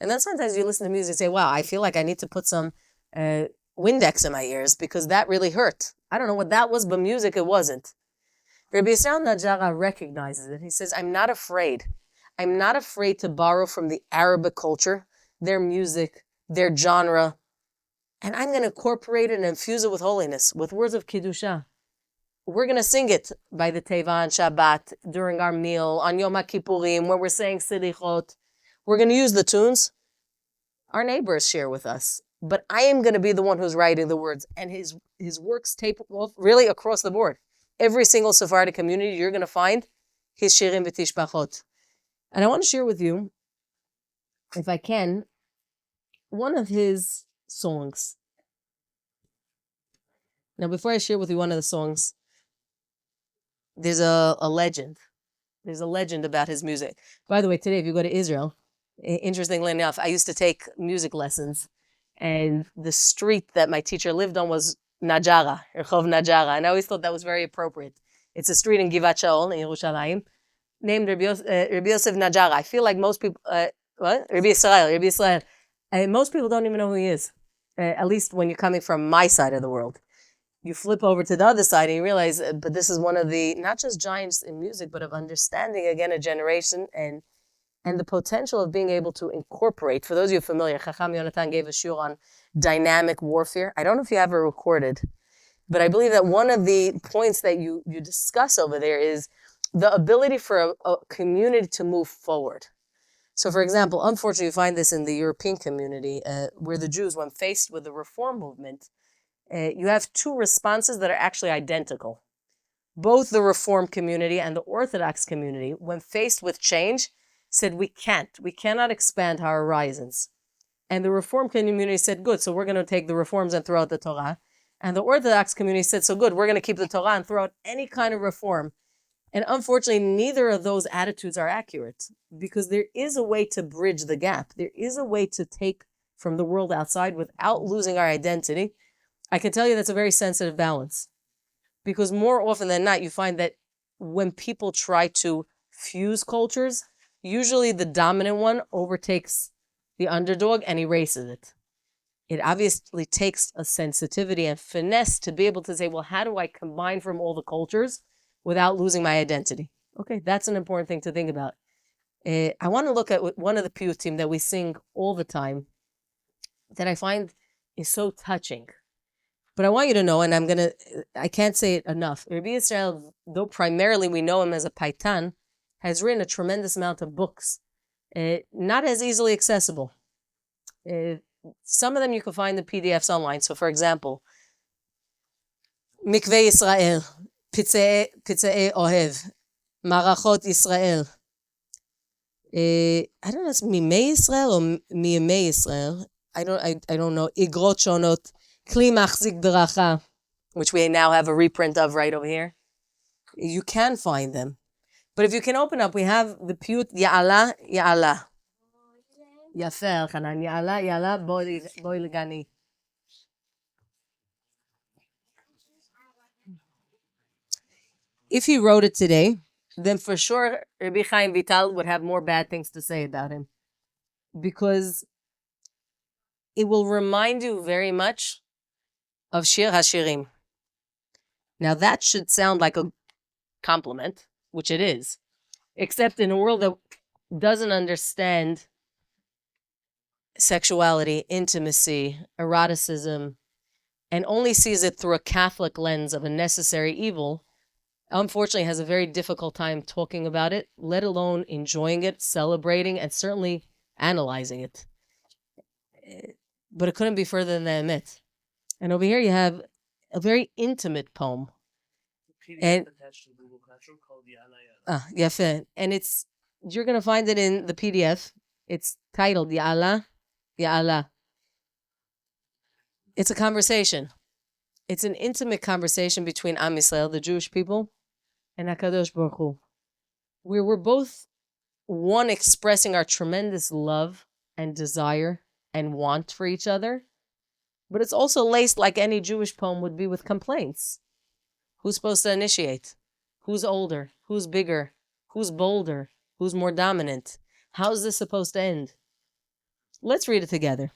And then sometimes you listen to music and say, wow, I feel like I need to put some Windex in my ears because that really hurt. I don't know what that was, but music, it wasn't. Rabbi Yisrael Najara recognizes it. He says, I'm not afraid. I'm not afraid to borrow from the Arabic culture, their music, their genre, and I'm going to incorporate it and infuse it with holiness, with words of Kiddusha. We're going to sing it by the Teva on Shabbat, during our meal, on Yom HaKippurim, when we're saying Selichot. We're going to use the tunes our neighbors share with us. But I am going to be the one who's writing the words. And his works tape off really across the board. Every single Sephardic community, you're going to find his Shirim V'Tishbachot. And I want to share with you, if I can, one of his songs. Now, before I share with you one of the songs, there's a legend. There's a legend about his music. By the way, today, if you go to Israel, interestingly enough, I used to take music lessons, and the street that my teacher lived on was Najara, Rehov Najara, and I always thought that was very appropriate. It's a street in Givat Shaol, in Yerushalayim, named Rabbi Yosef Najara. I feel like most people, Rabbi Yisrael. Most people don't even know who he is, at least when you're coming from my side of the world. You flip over to the other side and you realize, but this is one of the, not just giants in music, but of understanding, again, a generation and the potential of being able to incorporate. For those of you familiar, Ḥacham Yonatan gave a shiur on dynamic warfare. I don't know if you ever recorded, but I believe that one of the points that you discuss over there is the ability for a community to move forward. So, for example, unfortunately, you find this in the European community, where the Jews, when faced with the reform movement, you have two responses that are actually identical. Both the Reform community and the Orthodox community, when faced with change, said, we cannot expand our horizons. And the Reform community said, good, so we're going to take the reforms and throw out the Torah. And the Orthodox community said, so good, we're going to keep the Torah and throw out any kind of reform. And unfortunately, neither of those attitudes are accurate, because there is a way to bridge the gap. There is a way to take from the world outside without losing our identity. I can tell you that's a very sensitive balance, because more often than not, you find that when people try to fuse cultures, usually the dominant one overtakes the underdog and erases it. It obviously takes a sensitivity and finesse to be able to say, well, how do I combine from all the cultures without losing my identity? Okay, that's an important thing to think about. I want to look at one of the piyutim that we sing all the time that I find is so touching. But I want you to know, and I can't say it enough, Rabbi Yisrael, though primarily we know him as a paitan, has written a tremendous amount of books, not as easily accessible. Some of them you can find the PDFs online. So, for example, Mikveh Yisrael, Pitzei Ohev, Marachot Yisrael. I don't know, it's Mimei Yisrael or Miyemei Yisrael. I don't know. Igrot Shonot, Kli Machzik Deracha, which we now have a reprint of right over here. You can find them. But if you can open up, we have the piyut Ya'ala, Ya'ala. Yafer, Hanan, Ya'ala, Ya'ala, Boi Legani. If he wrote it today, then for sure Rabbi Chaim Vital would have more bad things to say about him, because it will remind you very much of Shir HaShirim. Now that should sound like a compliment, which it is, except in a world that doesn't understand sexuality, intimacy, eroticism, and only sees it through a Catholic lens of a necessary evil, unfortunately has a very difficult time talking about it, let alone enjoying it, celebrating, and certainly analyzing it. But it couldn't be further than the emet. And over here you have a very intimate poem. PDF And attached to Google Classroom called Yala Yala. Yafeh. And you're going to find it in the PDF. It's titled Ya'ala, Ya'ala. It's a conversation. It's an intimate conversation between Am Yisrael, the Jewish people, and HaKadosh Baruch Hu, where we're both, one, expressing our tremendous love and desire and want for each other, but it's also laced, like any Jewish poem would be, with complaints. Who's supposed to initiate? Who's older? Who's bigger? Who's bolder? Who's more dominant? How's this supposed to end? Let's read it together.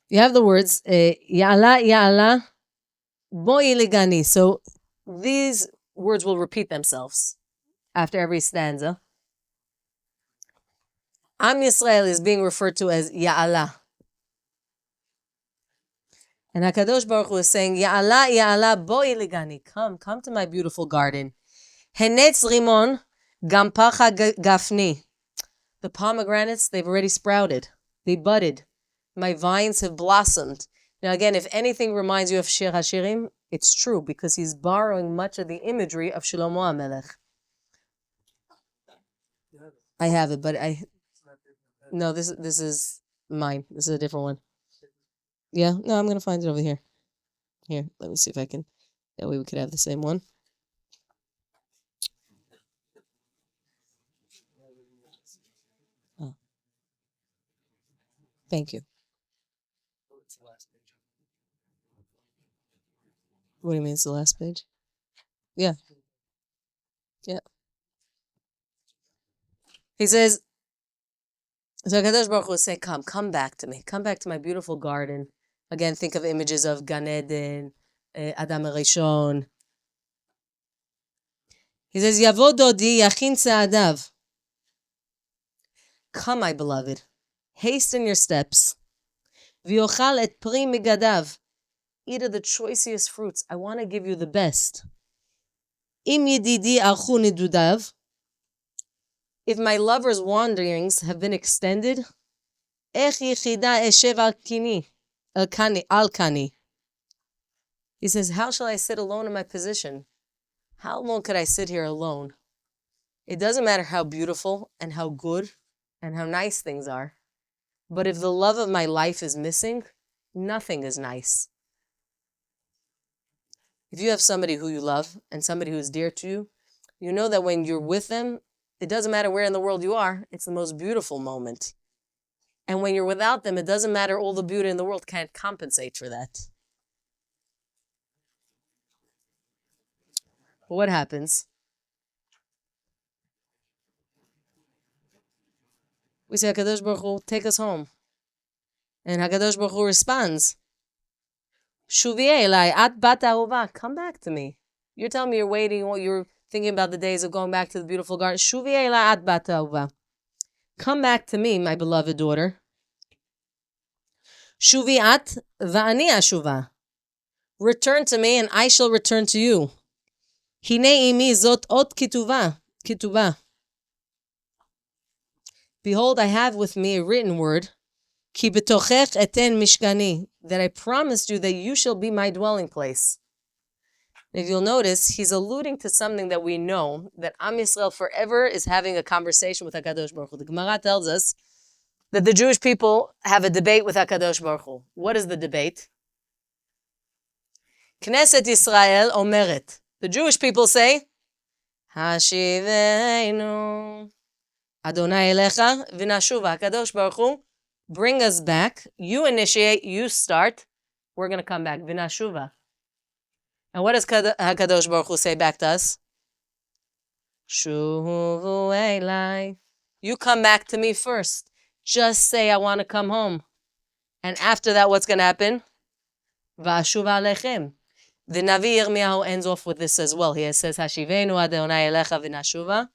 You have the words, Ya'ala, Ya'ala, Boi ligani. So these words will repeat themselves after every stanza. Am Yisrael is being referred to as Ya'ala. And HaKadosh Baruch Hu is saying, Ya'ala, Ya'ala, Boi ligani. Come to my beautiful garden. Henetz rimon, gampacha gafni. The pomegranates, they've already sprouted. They budded. My vines have blossomed. Now again, if anything reminds you of Shir HaShirim, it's true, because he's borrowing much of the imagery of Shlomo HaMelech. I have it, but no, this is mine. This is a different one. Yeah, no, I'm going to find it over here. Here, let me see if I can. That way we could have the same one. Oh. Thank you. What do you mean it's the last page? Yeah. Yeah. He says, so HaKadosh Baruch Hu will say, come back to me. Come back to my beautiful garden. Again, think of images of Gan Eden, Adam HaRishon. He says, Yavo dodi yachin tza'adav. Come, my beloved. Hasten your steps. V'yochal et pri migadav. Eat of the choicest fruits. I want to give you the best. Im yedidi alchu nidudav. If my lover's wanderings have been extended, ech yichida eshev al kani. He says, how shall I sit alone in my position? How long could I sit here alone? It doesn't matter how beautiful and how good and how nice things are. But if the love of my life is missing, nothing is nice. If you have somebody who you love and somebody who is dear to you, you know that when you're with them, it doesn't matter where in the world you are, it's the most beautiful moment. And when you're without them, it doesn't matter, all the beauty in the world can't compensate for that. But what happens? We say, HaKadosh Baruch Hu, take us home. And HaKadosh Baruch Hu responds, Shuvi elai, at bat ahuva, come back to me. You're telling me you're waiting, you're thinking about the days of going back to the beautiful garden. Shuvi elai, at bat ahuva. Come back to me, my beloved daughter. Shuvi at va'ani ashuva. Return to me, and I shall return to you. Hine imi zot ot kituva. Behold, I have with me a written word, ki betochech eten mishkani, that I promised you that you shall be my dwelling place. If you'll notice, he's alluding to something that we know, that Am Yisrael forever is having a conversation with HaKadosh Baruch Hu. The Gemara tells us that the Jewish people have a debate with HaKadosh Baruch Hu. What is the debate? Knesset Yisrael omeret. The Jewish people say, Hashiveinu Adonai elecha v'nashuva. HaKadosh Baruch Hu, bring us back. You initiate, you start. We're going to come back. V'nashuva. And what does HaKadosh Baruch Hu say back to us? Shuvu elai. You come back to me first. Just say, I want to come home. And after that, what's going to happen? V'ashuva alechem. The Navi Yirmiyahu ends off with this as well. He says, Hashivenu Adonai elecha v'nashuva.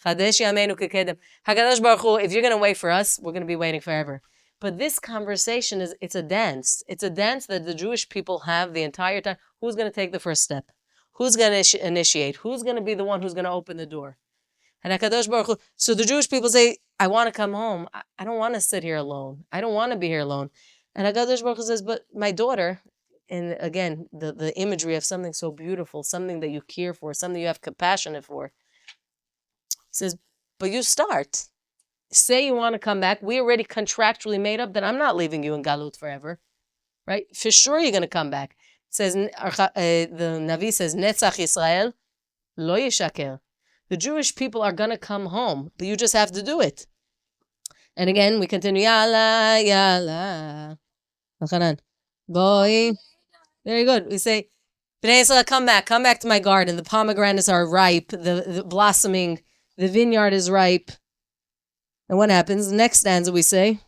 Chadesh yameinu kekedem. Hakadosh Baruch Hu, if you're going to wait for us, we're going to be waiting forever. But this conversation it's a dance. It's a dance that the Jewish people have the entire time. Who's going to take the first step? Who's going to initiate? Who's going to be the one who's going to open the door? And HaKadosh Baruch Hu, so the Jewish people say, I want to come home. I don't want to sit here alone. I don't want to be here alone. And HaKadosh Baruch Hu says, but my daughter, and again, the imagery of something so beautiful, something that you care for, something you have compassion for. He says, but you start. Say you want to come back. We already contractually made up that I'm not leaving you in Galut forever. Right? For sure you're going to come back. It says, the Navi says, Netzach Yisrael lo yishaker. The Jewish people are going to come home, but you just have to do it. And again, we continue, Yalla, Yalla. Boy. Very good. We say, Bnei Yisrael, come back to my garden. The pomegranates are ripe, the blossoming, the vineyard is ripe. And what happens? Next stanza we say,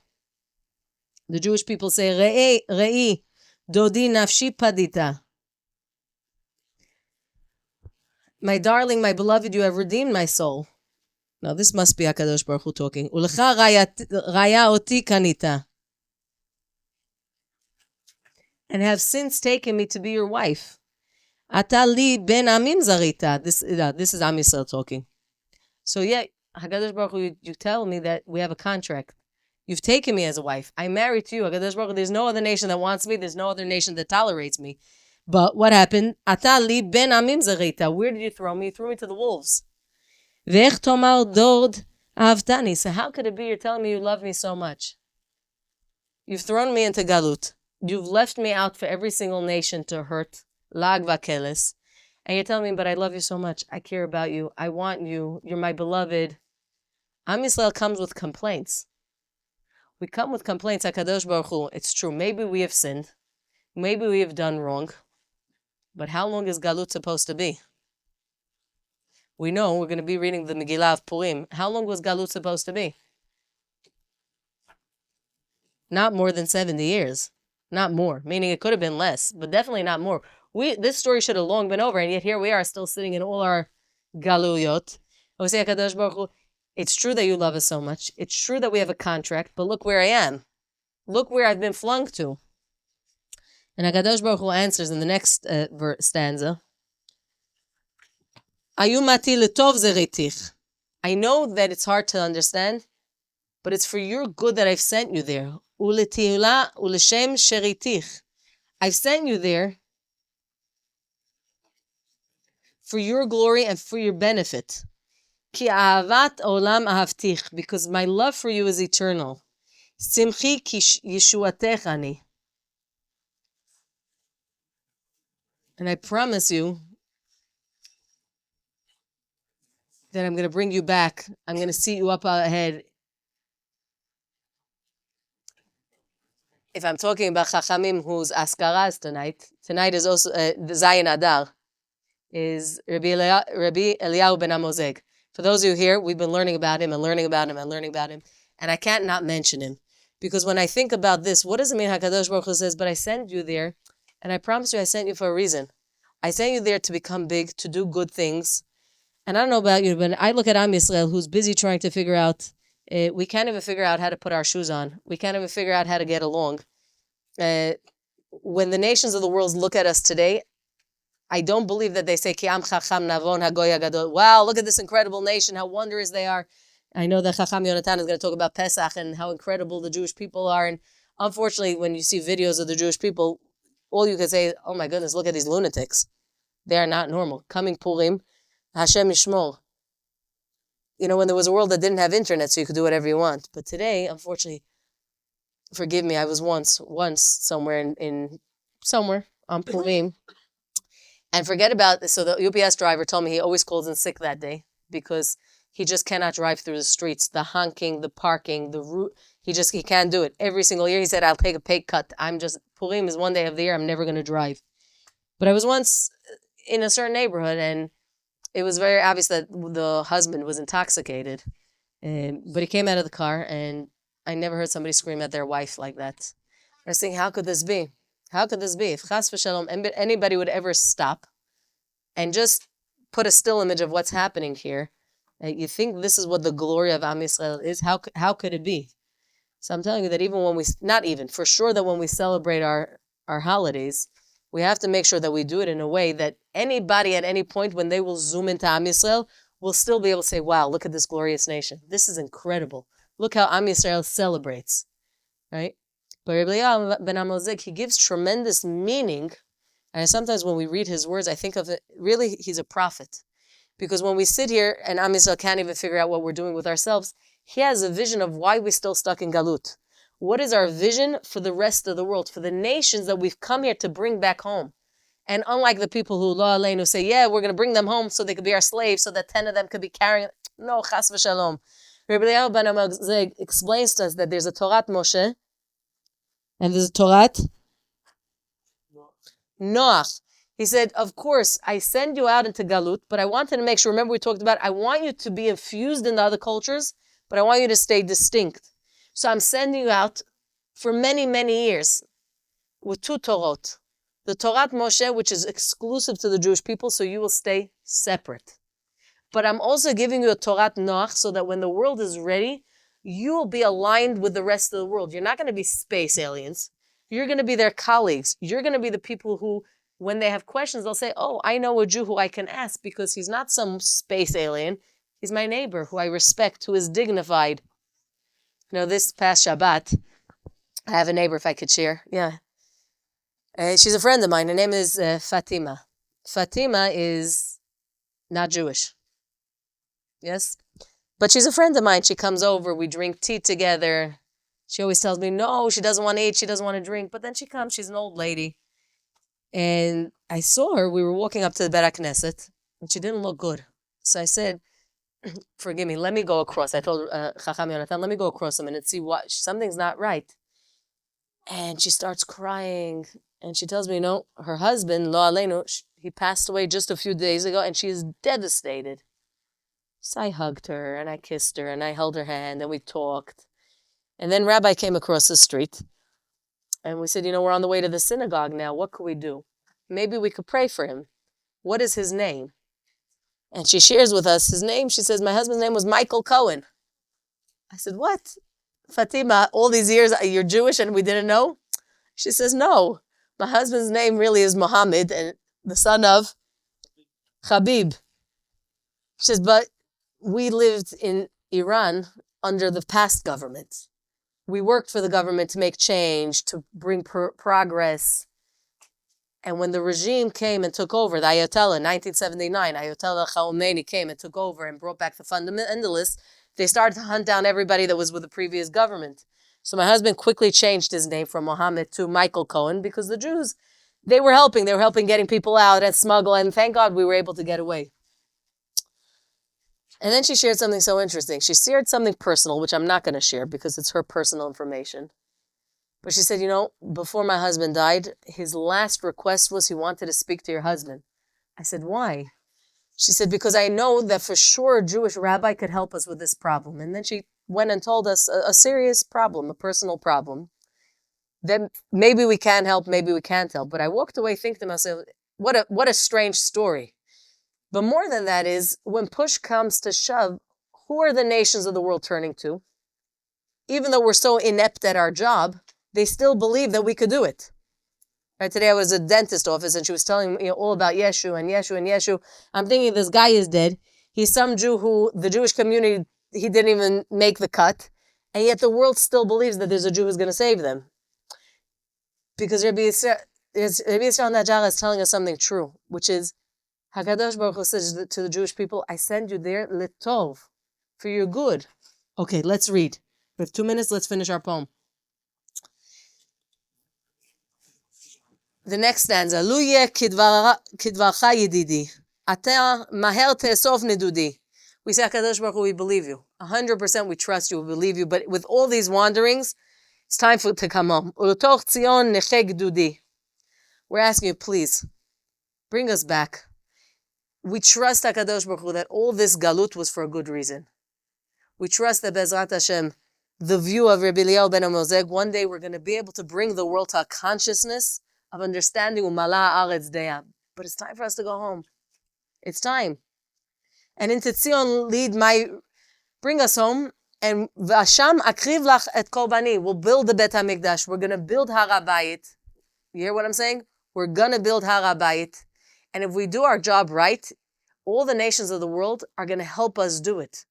the Jewish people say, Re'i, dodi nafshi padita. My darling, my beloved, you have redeemed my soul. Now this must be HaKadosh Baruch Hu talking. Ulecha raya oti kanita. And have since taken me to be your wife. Ata li ben amim zarita. This is Am Yisrael talking. So yeah, HaKadosh Baruch Hu, you tell me that we have a contract. You've taken me as a wife. I'm married to you. HaKadosh Baruch Hu, there's no other nation that wants me. There's no other nation that tolerates me. But what happened? Ata li ben amim zarita. Where did you throw me? You threw me to the wolves. Ve'ech tomar dord ahavtani. So how could it be you're telling me you love me so much? You've thrown me into Galut. You've left me out for every single nation to hurt. Lag vakeles. And you're telling me, but I love you so much. I care about you. I want you. You're my beloved. Am Yisrael comes with complaints. We come with complaints. HaKadosh Baruch Hu, it's true. Maybe we have sinned. Maybe we have done wrong. But how long is Galut supposed to be? We know we're going to be reading the Megillah of Purim. How long was Galut supposed to be? Not more than 70 years. Not more. Meaning it could have been less, but definitely not more. This story should have long been over, and yet here we are still sitting in all our Galuyot. We say, HaKadosh Baruch Hu, it's true that you love us so much. It's true that we have a contract, but look where I am. Look where I've been flung to. And HaKadosh Baruch Hu answers in the next stanza. Ayumati letov zeritich. I know that it's hard to understand, but it's for your good that I've sent you there. Uletihula uleshem sheritich. I've sent you there for your glory and for your benefit. Ki ahavat olam ahavtich. Because my love for you is eternal. Simchi ki yeshuatech ani. And I promise you that I'm going to bring you back. I'm going to seat you up ahead. If I'm talking about Ḥachamim, whose Askara is tonight is also the Zayin Adar, is Rabbi Eliyahu ben Amozeg. For those of you here, we've been learning about him, and I can't not mention him. Because when I think about this, what does it mean HaKadosh Baruch Hu says, but I sent you there, and I promise you I sent you for a reason. I sent you there to become big, to do good things. And I don't know about you, but I look at Am Yisrael, who's busy trying to figure out, we can't even figure out how to put our shoes on. We can't even figure out how to get along. When the nations of the world look at us today, I don't believe that they say, Ki am chacham navon hagoy hagadol. Wow, look at this incredible nation, how wondrous they are. I know that Ḥacham Yonatan is going to talk about Pesach and how incredible the Jewish people are. And unfortunately, when you see videos of the Jewish people, all you can say is, oh my goodness, look at these lunatics. They are not normal. Coming Purim, Hashem Yishmor. You know, when there was a world that didn't have internet, so you could do whatever you want. But today, unfortunately, forgive me, I was once somewhere in somewhere on Purim. And forget about this. So the UPS driver told me he always calls in sick that day because he just cannot drive through the streets. The honking, the parking, the route. He can't do it. Every single year he said, I'll take a pay cut. Purim is one day of the year, I'm never going to drive. But I was once in a certain neighborhood and it was very obvious that the husband was intoxicated. But he came out of the car and I never heard somebody scream at their wife like that. I was thinking, how could this be? How could this be? If Chas v'Shalom, anybody would ever stop and just put a still image of what's happening here, You think this is what the glory of Am Yisrael is? How could it be? So I'm telling you that even when for sure that when we celebrate our holidays, we have to make sure that we do it in a way that anybody at any point when they will zoom into Am Yisrael will still be able to say, wow, look at this glorious nation. This is incredible. Look how Am Yisrael celebrates, right? But Rabbi Eliyahu ben Amozeg, he gives tremendous meaning. And sometimes when we read his words, I think of it, really, he's a prophet. Because when we sit here and Am Yisrael can't even figure out what we're doing with ourselves, he has a vision of why we're still stuck in Galut. What is our vision for the rest of the world, for the nations that we've come here to bring back home? And unlike the people who, lo aleinu, say, yeah, we're going to bring them home so they could be our slaves, so that 10 of them could be carrying. No, chas v'shalom. Rabbi Eliyahu ben Amozeg explains to us that there's a Torat Moshe, and there's a Torat Noach. He said, of course, I send you out into Galut, but I wanted to make sure, remember we talked about, I want you to be infused in the other cultures, but I want you to stay distinct. So I'm sending you out for many, many years with 2 Torot. The Torat Moshe, which is exclusive to the Jewish people, so you will stay separate. But I'm also giving you a Torat Noach so that when the world is ready, you will be aligned with the rest of the world. You're not going to be space aliens. You're going to be their colleagues. You're going to be the people who, when they have questions, they'll say, oh, I know a Jew who I can ask because he's not some space alien. He's my neighbor who I respect, who is dignified. You know, this past Shabbat, I have a neighbor, if I could share. Yeah. She's a friend of mine. Her name is Fatima. Fatima is not Jewish. Yes? But she's a friend of mine. She comes over. We drink tea together. She always tells me, no, she doesn't want to eat. She doesn't want to drink. But then she comes. She's an old lady. And I saw her. We were walking up to the Bet Knesset, and she didn't look good. So I said, forgive me, let me go across. I told Ḥacham Yonatan, let me go across a minute, see what, something's not right. And she starts crying. And she tells me, no, her husband, lo aleinu, he passed away just a few days ago, and she is devastated. So I hugged her, and I kissed her, and I held her hand, and we talked. And then Rabbi came across the street, and we said, we're on the way to the synagogue now. What could we do? Maybe we could pray for him. What is his name? And she shares with us his name. She says, my husband's name was Michael Cohen. I said, what? Fatima, all these years, you're Jewish and we didn't know? She says, no. My husband's name really is Muhammad, and the son of Habib. She says, but we lived in Iran under the past government. We worked for the government to make change, to bring progress. And when the regime came and took over, the Ayatollah in 1979, Ayatollah Khomeini came and took over and brought back the fundamentalists, they started to hunt down everybody that was with the previous government. So my husband quickly changed his name from Mohammed to Michael Cohen because the Jews, they were helping getting people out and smuggle, and thank God we were able to get away. And then she shared something so interesting. She shared something personal, which I'm not going to share because it's her personal information. But she said, before my husband died, his last request was he wanted to speak to your husband. I said, why? She said, because I know that for sure a Jewish rabbi could help us with this problem. And then she went and told us a serious problem, a personal problem. Then maybe we can help, maybe we can't help. But I walked away thinking to myself, what a strange story. But more than that is, when push comes to shove, who are the nations of the world turning to? Even though we're so inept at our job, they still believe that we could do it. Right, today I was at a dentist office and she was telling me all about Yeshu and Yeshu and Yeshu. I'm thinking this guy is dead. He's some Jew who the Jewish community, he didn't even make the cut. And yet the world still believes that there's a Jew who's going to save them. Because Rabbi Yisrael Najara is telling us something true, which is, HaKadosh Baruch Hu says to the Jewish people, I send you there litov, for your good. Okay, let's read. We have 2 minutes, let's finish our poem. The next stanza, Lu yeh kidvarcha yedidi, ata maher te'esof nedudi. We say, HaKadosh Baruch Hu, we believe you. 100% we trust you, we believe you. But with all these wanderings, it's time to come home. U'letoch Tzion necheg dudi. We're asking you, please, bring us back. We trust HaKadosh Baruch Hu that all this galut was for a good reason. We trust that Bezrat Hashem, the view of Rabbi Eliyahu ben Amozeg, one day we're going to be able to bring the world to a consciousness of understanding Umala Aretz Deya. But it's time for us to go home. It's time. and into Tzion bring us home, and V'asham akriv lach et korbani. We'll build the Bet HaMikdash. We're going to build Har HaBayit. You hear what I'm saying? We're going to build Har HaBayit. And if we do our job right, all the nations of the world are going to help us do it.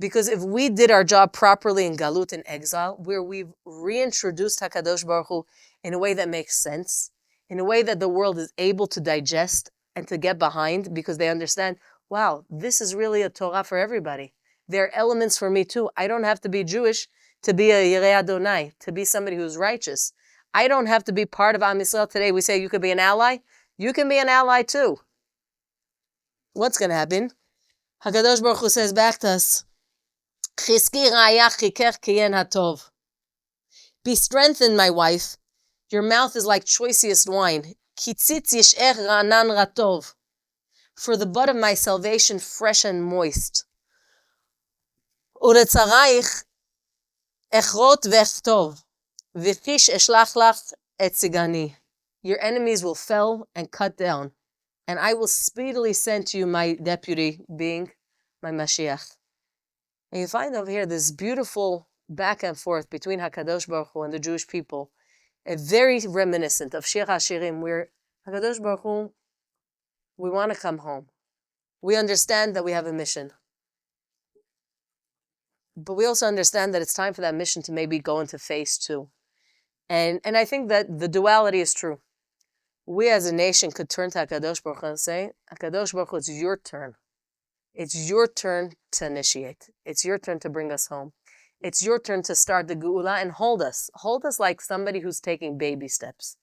Because if we did our job properly in Galut, in exile, where we've reintroduced HaKadosh Baruch Hu in a way that makes sense, in a way that the world is able to digest and to get behind, because they understand, wow, this is really a Torah for everybody. There are elements for me too. I don't have to be Jewish to be a Yirei Adonai, to be somebody who's righteous. I don't have to be part of Am Yisrael. Today we say you could be an ally. You can be an ally too. What's going to happen? HaKadosh Baruch Hu says back to us, be strengthened, my wife. Your mouth is like choicest wine. For the bud of my salvation, fresh and moist. Your enemies will fell and cut down, and I will speedily send to you my deputy, being my Mashiach. And you find over here this beautiful back and forth between HaKadosh Baruch Hu and the Jewish people, a very reminiscent of Shir HaShirim, where HaKadosh Baruch Hu, we want to come home. We understand that we have a mission. But we also understand that it's time for that mission to maybe go into phase 2. And I think that the duality is true. We as a nation could turn to HaKadosh Baruch Hu and say, HaKadosh Baruch Hu, it's your turn. It's your turn to initiate. It's your turn to bring us home. It's your turn to start the Geula and hold us. Hold us like somebody who's taking baby steps.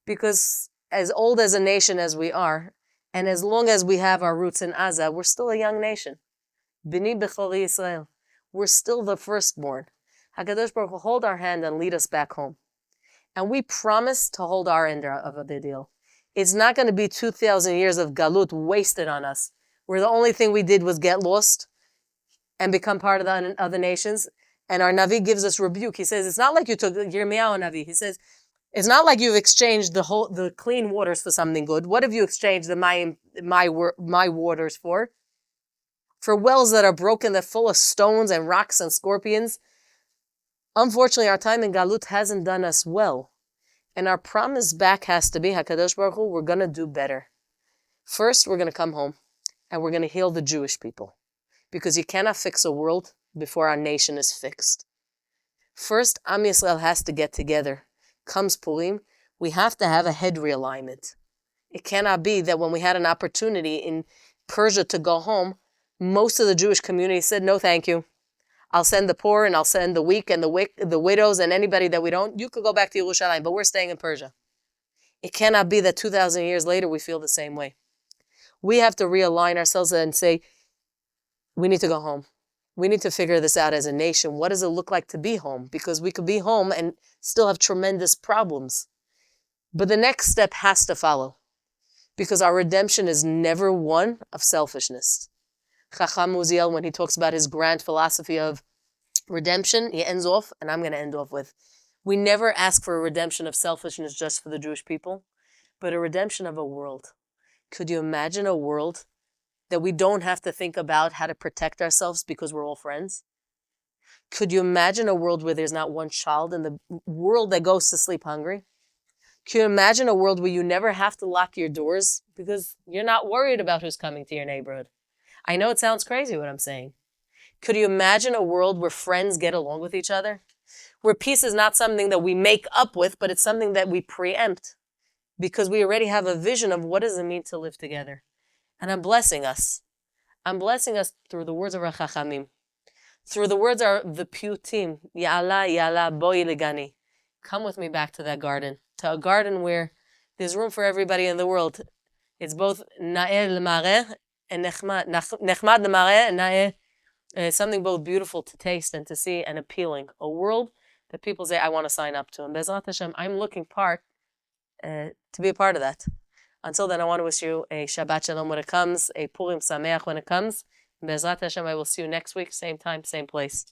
Because as old as a nation as we are, and as long as we have our roots in Aza, we're still a young nation. B'ni b'chori Yisrael. We're still the firstborn. HaKadosh Baruch Hu, hold our hand and lead us back home. And we promise to hold our end of the deal. It's not going to be 2,000 years of galut wasted on us, where the only thing we did was get lost and become part of the other nations. And our Navi gives us rebuke. He says, it's not like you took Yirmiyahu Navi. He says, it's not like you've exchanged the clean waters for something good. What have you exchanged the my waters for? For wells that are broken, that are full of stones and rocks and scorpions. Unfortunately, our time in Galut hasn't done us well. And our promise back has to be, HaKadosh Baruch Hu, we're going to do better. First, we're going to come home and we're going to heal the Jewish people. Because you cannot fix a world before our nation is fixed. First, Am Yisrael has to get together. Comes Purim, we have to have a head realignment. It cannot be that when we had an opportunity in Persia to go home, most of the Jewish community said, no, thank you. I'll send the poor and I'll send the weak and the widows and anybody that we don't. You could go back to Yerushalayim, but we're staying in Persia. It cannot be that 2,000 years later we feel the same way. We have to realign ourselves and say, we need to go home. We need to figure this out as a nation. What does it look like to be home? Because we could be home and still have tremendous problems. But the next step has to follow. Because our redemption is never one of selfishness. Ḥacham Yisrael, when he talks about his grand philosophy of redemption, he ends off, and I'm going to end off with, we never ask for a redemption of selfishness just for the Jewish people, but a redemption of a world. Could you imagine a world that we don't have to think about how to protect ourselves because we're all friends? Could you imagine a world where there's not one child in the world that goes to sleep hungry? Could you imagine a world where you never have to lock your doors because you're not worried about who's coming to your neighborhood? I know it sounds crazy what I'm saying. Could you imagine a world where friends get along with each other? Where peace is not something that we make up with, but it's something that we preempt. Because we already have a vision of what does it mean to live together. And I'm blessing us. I'm blessing us through the words of our Ḥachamim. Through the words of the Piyutim. Ya'ala, ya'ala, boi legani. Come with me back to that garden. To a garden where there's room for everybody in the world. It's both na'eh l'mareh and nechmad l'mareh and na'eh. Something both beautiful to taste and to see and appealing. A world that people say, I want to sign up to. And Bezrat Hashem, I'm looking to be a part of that. Until then, I want to wish you a Shabbat Shalom when it comes, a Purim Sameach when it comes. Bezrat Hashem, I will see you next week, same time, same place.